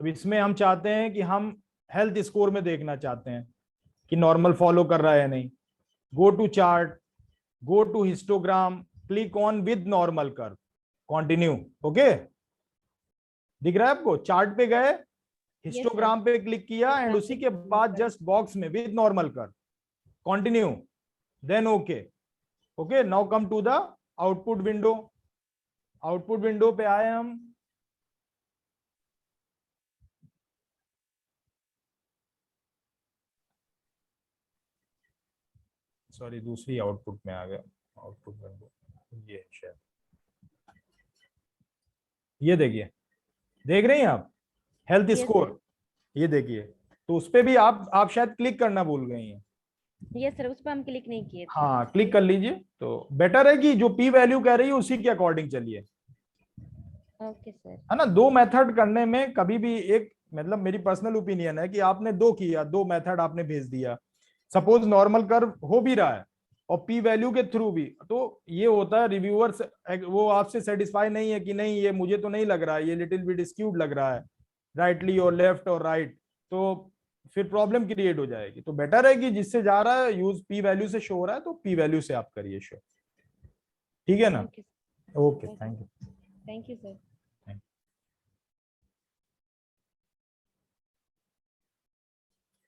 अब इसमें हम चाहते हैं कि हम हेल्थ स्कोर में देखना चाहते हैं कि नॉर्मल फॉलो कर रहा है या नहीं। Go to chart, go to histogram, click on with normal curve, continue, okay. दिख रहा है आपको, चार्ट पे गए, हिस्टोग्राम पे क्लिक किया एंड उसी के बाद जस्ट बॉक्स में with normal curve, continue, then okay. Okay, now come to the output window. Output window पे आए हम, सॉरी दूसरी आउटपुट में आ गया, आउटपुट विंडो ये शायद, ये देखिए, देख रहे हैं आप हेल्थ Yes, स्कोर, ये देखिए। तो उस पे भी आप शायद क्लिक करना भूल गई हैं। यस सर, उस पर हम क्लिक नहीं किए थे। हाँ क्लिक कर लीजिए, तो बेटर है कि जो पी वैल्यू कह रही है उसी के अकॉर्डिंग चलिए, ओके सर। है ना। दो मेथड करने में कभी भी एक, मतलब मेरी पर्सनल ओपिनियन है कि आपने दो किया, दो मेथड आपने भेज दिया, सपोज नॉर्मल कर्व हो भी रहा है और पी वैल्यू के थ्रू भी, तो ये होता है रिव्यूअर्स वो आपसे सेटिस्फाई नहीं है कि नहीं ये मुझे तो नहीं लग रहा है, ये लिटिल बिट स्क्यूड लग रहा है राइटली और लेफ्ट और राइट, तो फिर प्रॉब्लम क्रिएट हो जाएगी। तो बेटर है कि जिससे जा रहा है यूज पी वैल्यू से शो हो रहा है तो पी वैल्यू से आप करिए शो, ठीक है ना। Okay, thank you. Thank you sir.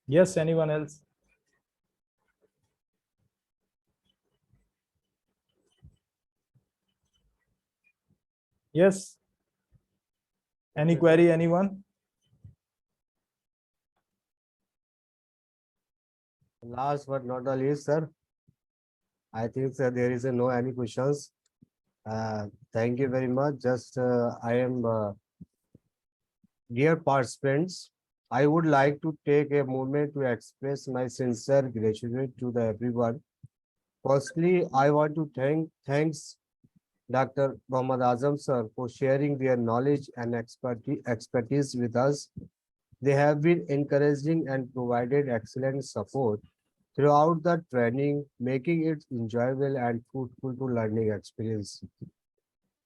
Yes, anyone else? Yes. Any query, anyone? Last but not the least, sir. I think sir, there is no any questions. Thank you very much. Just I am dear participants. I would like to take a moment to express my sincere gratitude to the everyone. Firstly, I want to thanks Dr. Mohammad Azam sir for sharing their knowledge and expertise with us. They have been encouraging and provided excellent support throughout the training, making it enjoyable and fruitful to learning experience.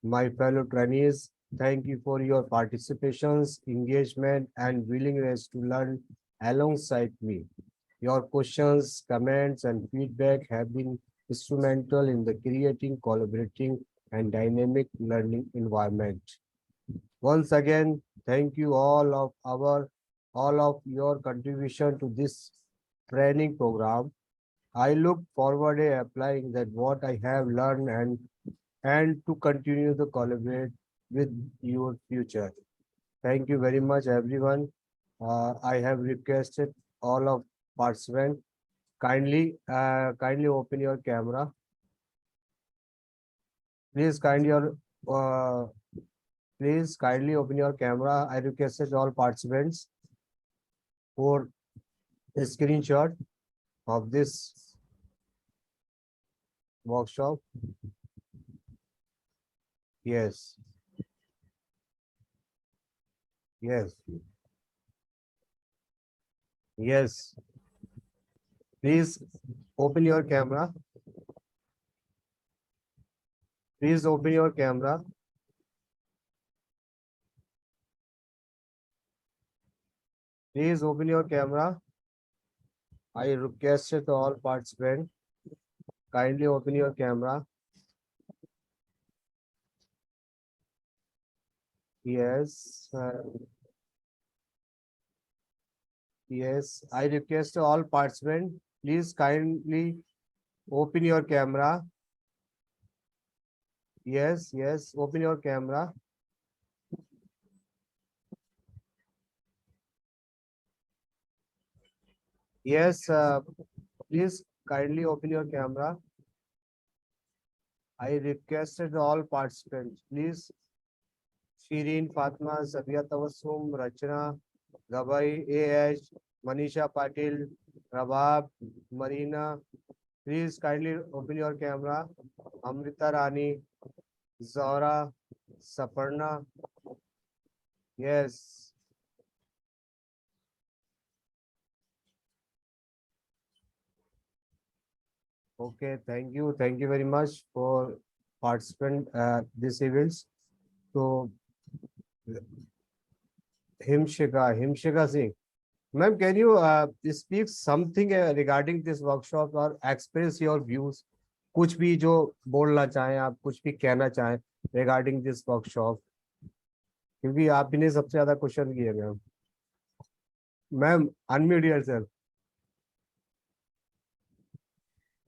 My fellow trainees, thank you for your participations, engagement, and willingness to learn alongside me. Your questions, comments, and feedback have been instrumental in the creating collaborating and dynamic learning environment. Once again, thank you all of your contribution to this training program. I look forward to applying that what I have learned and to continue to collaborate with your future. Thank you very much, everyone. I have requested all of participants kindly open your camera. Please kindly open your camera. I requested all participants for a screenshot of this workshop. Yes. Yes. Yes. Please open your camera. Please open your camera. Please open your camera. I requested all participants kindly open your camera. Yes. Yes, I request all participants, please kindly open your camera. Yes, yes, open your camera. Yes, please kindly open your camera. I requested all participants, please. Shireen, Fatma, Sabia Tawassum, Rachna, Gabai, AH, Manisha Patil, Rabab, Marina. Please kindly open your camera. Amrita Rani, Zora, Saparna. Yes. Okay, thank you. Thank you very much for participant this events. So Himshika Singh. Ma'am, can you speak something regarding this workshop or express your views? कुछ भी जो बोलना चाहें आप, कुछ भी कहना चाहें regarding this workshop, क्योंकि आप ही ने सबसे ज्यादा क्वेश्चन किए ma'am. Ma'am, unmute yourself.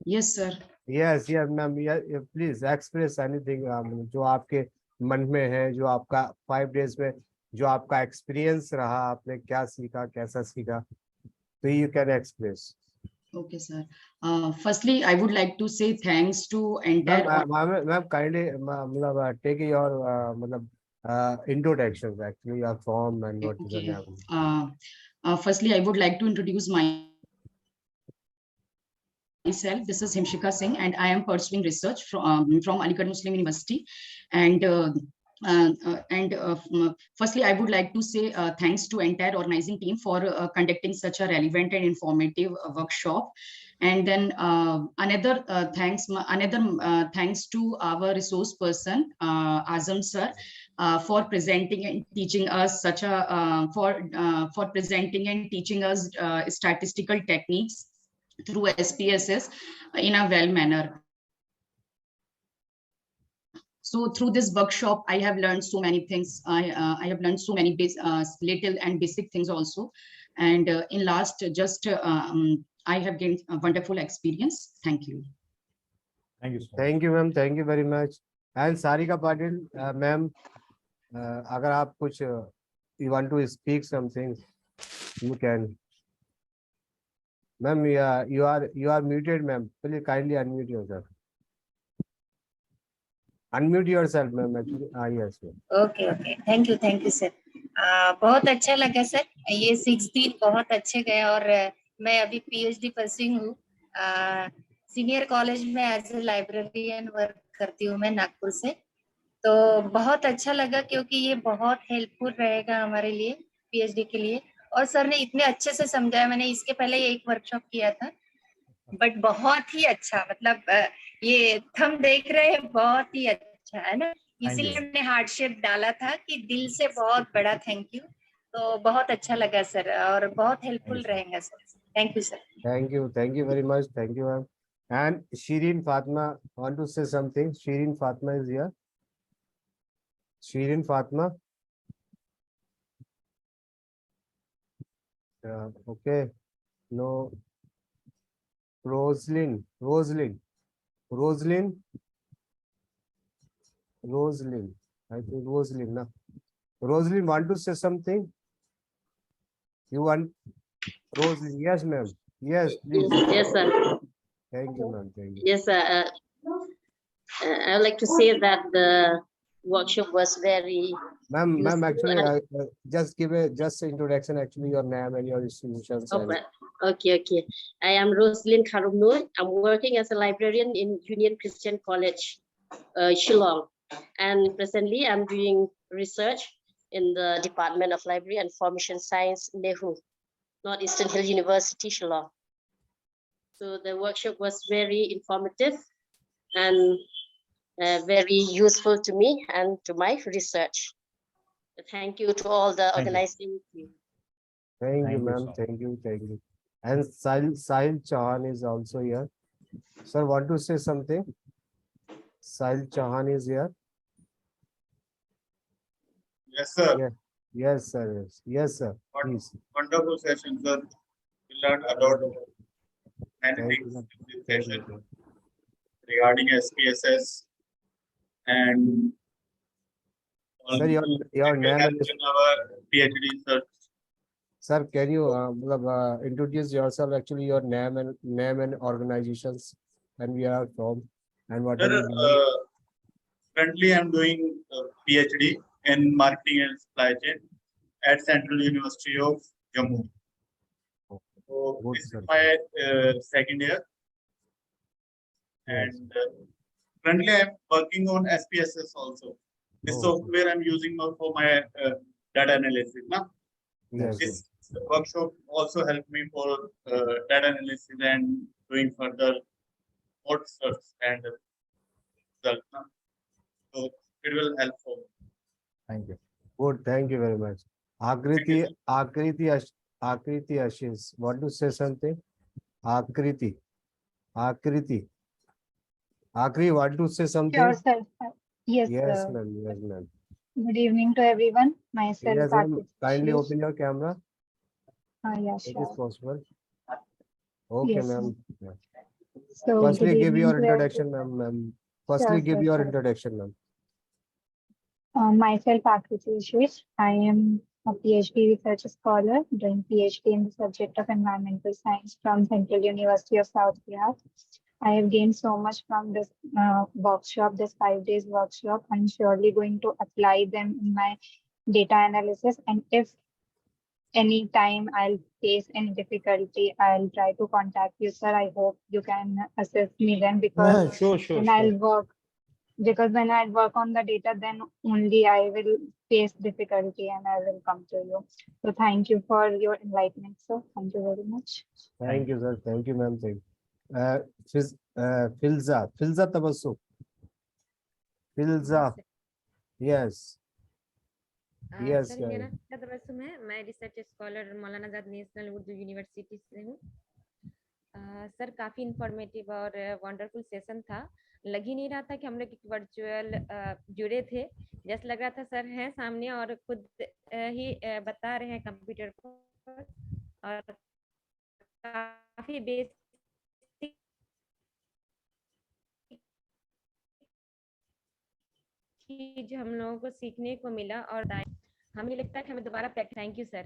Yes, sir. Yes, yes, ma'am. Yeah, please express anything जो आपके मन में है, जो आपका 5 days में जो आपका एक्सपीरियंस रहा, आपने क्या सीखा, कैसा सीखा, तो you can express. Okay, sir. Firstly, I would like to say thanks to entire. Ma'am, kindly मतलब take your मतलब introductions actually, your form and what is your name. Firstly, I would like to introduce myself. This is Himshika Singh, and I am pursuing research from Aligarh Muslim University. And firstly, I would like to say thanks to entire organizing team for conducting such a relevant and informative workshop. And then another thanks to our resource person Azam sir for presenting and teaching us such a for presenting and teaching us statistical techniques through SPSS in a well manner. So through this workshop, I have learned so many things. I have learned so many little and basic things also. And in last, just I have gained a wonderful experience. Thank you. Thank you. Thank you, ma'am. Thank you very much. And Sarika Patil, ma'am, अगर आप कुछ you want to speak something, you can. Ma'am, you are muted, ma'am. Please kindly unmute yourself. Unmute yourself, ma'am. Actually, yes, ma'am. Okay. Thank you, sir. बहुत अच्छा लगा sir. ये 6 दिन बहुत अच्छे गए और मैं अभी PhD परस्यूइंग हूँ. सीनियर कॉलेज में एज ए लाइब्रेरियन वर्क करती हूँ मैं नागपुर से. तो बहुत अच्छा लगा क्योंकि ये बहुत हेल्पफुल रहेगा हमारे लिए PhD के लिए. और सर ने इतने अच्छे से समझाया. मैंने इसके पहले एक वर्कशॉप किया था, बट बहुत ही अच्छा. मतलब ये थंब देख रहे हैं, बहुत ही अच्छा है ना. इसीलिए हमने हार्ट शेप डाला था कि दिल से बहुत बड़ा थैंक यू. तो बहुत अच्छा लगा सर और बहुत हेल्पफुल रहेगा sir. Thank you sir. Thank you very much. Thank you, ma'am. And Shirin Fatma want to say something. Shirin Fatma is here. Shirin Fatma. Yeah, okay. No. Roslyn. Roslyn. Roslyn. Roslyn. I think Roslyn. No. Roslyn want to say something. You want Roslyn? Yes, ma'am. Yes, please. Yes, sir. Thank you, ma'am. Thank you. Yes, I would like to say that the workshop was very Ma'am, useful actually, and- just give a introduction. Actually, your name and your institutions. Oh, okay. I am Roslyn Karumnur. I'm working as a librarian in Union Christian College, Shillong. And presently I'm doing research in the Department of Library and Information Science, Nehru, Northeastern Hill University, Shillong. So the workshop was very informative and very useful to me and to my research. Thank you to all the Thank you. organizing team. Thank you, Thank you, ma'am. sir. Thank you. Thank you. And Sahil Chauhan is also here. Sir, want to say something? Sahil Chauhan is here. Yes, sir. Yes, sir. Yes, sir. What- Please. Wonderful session, sir. We learned a lot of many Thank you, things sir. in this Thank session you. regarding SPSS and Sir, your it will name help and in our PhD research. sir, can you introduce yourself? Actually, your name and organizations, and we are from, and what are Sir, you doing? currently I'm doing PhD in marketing and supply chain at Central University of Jammu. So Good, this is sir. my second year, Yes. and currently I'm working on SPSS also. This Oh. software I'm using for my data analysis. Now, Yes. this workshop also helped me for data analysis and doing further more search and result. Now. So it will help for me. Thank you. Good. Thank you very much. Akriti Ashish, want to say something? Akriti, want to say something? Sure, sir. Yes, Yes, sir. ma'am. Yes, ma'am. Good evening to everyone. Myself, Yes, ma'am. Akriti Kindly Ashish. open your camera. Yeah, It is sure. possible. Okay, Yes, ma'am. So, Firstly, good give evening your to introduction, everyone. ma'am. Firstly, Sure, give sure, your sure. introduction, ma'am. Myself, Akriti Ashish. I am a PhD research scholar doing PhD in the subject of environmental science from Central University of South Bihar. I have gained so much from this workshop, this 5 days workshop. I'm surely going to apply them in my data analysis. And if any time I'll face any difficulty, I'll try to contact you, sir. I hope you can assist me then, because Sure. when I'll work on the data, then only I will face difficulty and I will come to you. So thank you for your enlightenment, sir. Thank you very much. Thank you, sir. Thank you, ma'am. Thank you. Filza Tabassum. Filza. Yes. Yes, sir yeah. मेरा नाम तबस्सुम है। मैं research scholar Maulana Azad national Urdu university से हूँ। Sir काफी informative और wonderful session था। लग ही नहीं रहा था कि हम लोग वर्चुअल जुड़े थे, जैसे लग रहा था सर हैं सामने और खुद ही बता रहे हैं कंप्यूटर पर, और काफी बेसिक चीज हम लोगों को सीखने को मिला, और हमें लगता है कि हमें दोबारा practice. Thank you sir.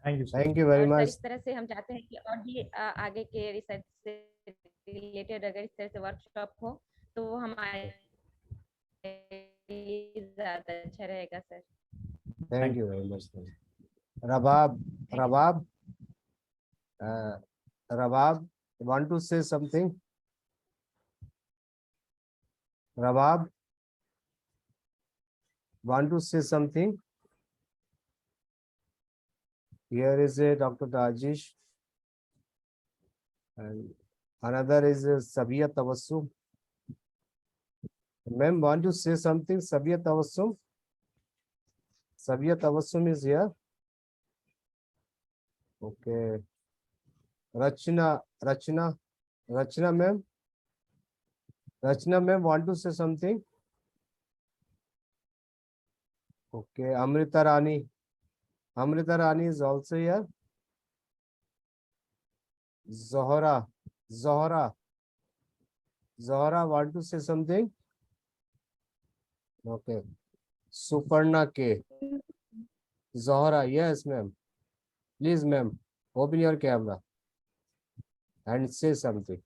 Thank you, sir. Thank you very और सर much. इस तरह से हम चाहते हैं कि और भी आगे के रिसर्च से रिलेटेड अगर इस तरह से वर्कशॉप हो तो वो हमारे लिए ज्यादा अच्छा रहेगा sir. Thank you very much. Sir. Rabab, Rabab, want to say something? Rabab, want to say something? Here is a Dr. Rajesh, and another is Sabia Tabassum. Ma'am, want to say something? Sabia Tabassum? Sabia Tabassum is here. Okay. Rachna, ma'am. Rachna ma'am want to say something? Okay, Amrita Rani. Amrita Rani is also here. Zohra want to say something? Okay. Suparna K. Zohra, yes ma'am. Please ma'am, open your camera and say something.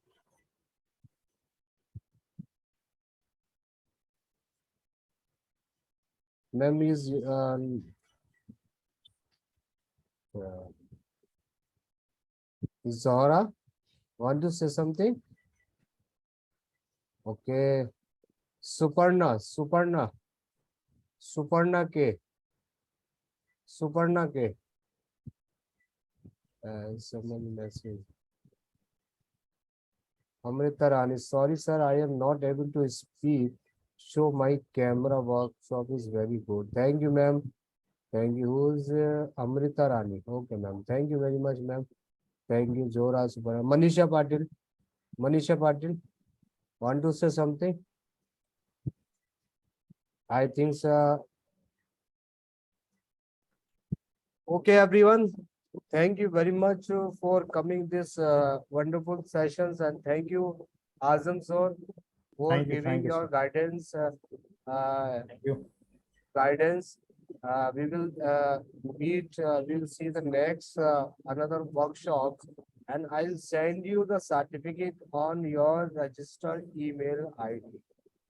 Ma'am is Zohra, want to say something? Okay. Suparna K. Someone message. Amrita Rani, sorry sir, I am not able to speak. Show my camera workshop is very good. Thank you, ma'am. Thank you. Who's Amrita Rani? Okay, ma'am. Thank you very much, ma'am. Thank you, Zora Subara. Manisha Patil, want to say something? I think so. Okay, everyone. Thank you very much for coming this wonderful sessions, and thank you, Azam sir, for Thank you, giving your sir. guidance. Thank you. Guidance. We will meet. We will see the next another workshop, and I'll send you the certificate on your registered email ID.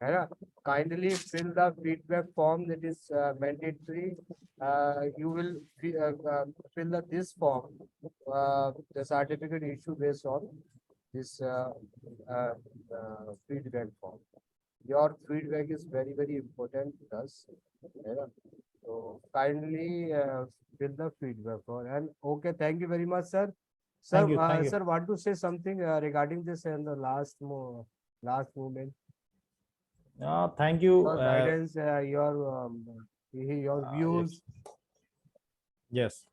है ना? Kindly fill the feedback form that is mandatory. You will fill this form, the certificate issue based on this feedback form. Your feedback is very, very important to us. है ना? So kindly fill the feedback form. And okay, thank you very much, sir. Sir, Thank you, thank you. sir, want to say something regarding this and the last movement? Thank you. Your guidance, your views. Yes.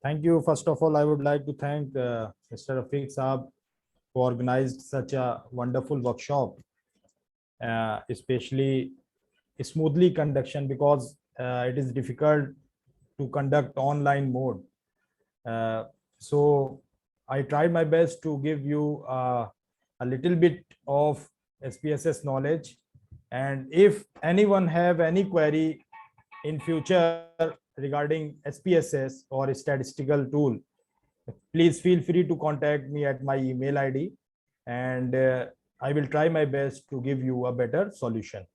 Thank you. First of all, I would like to thank Mr. Rafiq Saab who organized such a wonderful workshop, especially smoothly conduction, because it is difficult to conduct online mode. So I tried my best to give you a little bit of SPSS knowledge. And if anyone have any query in future regarding SPSS or statistical tool, please feel free to contact me at my email ID, and I will try my best to give you a better solution.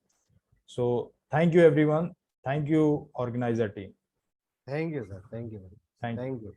So thank you, everyone. Thank you, organizer team. Thank you, sir. Thank you. Thank you. Thank you.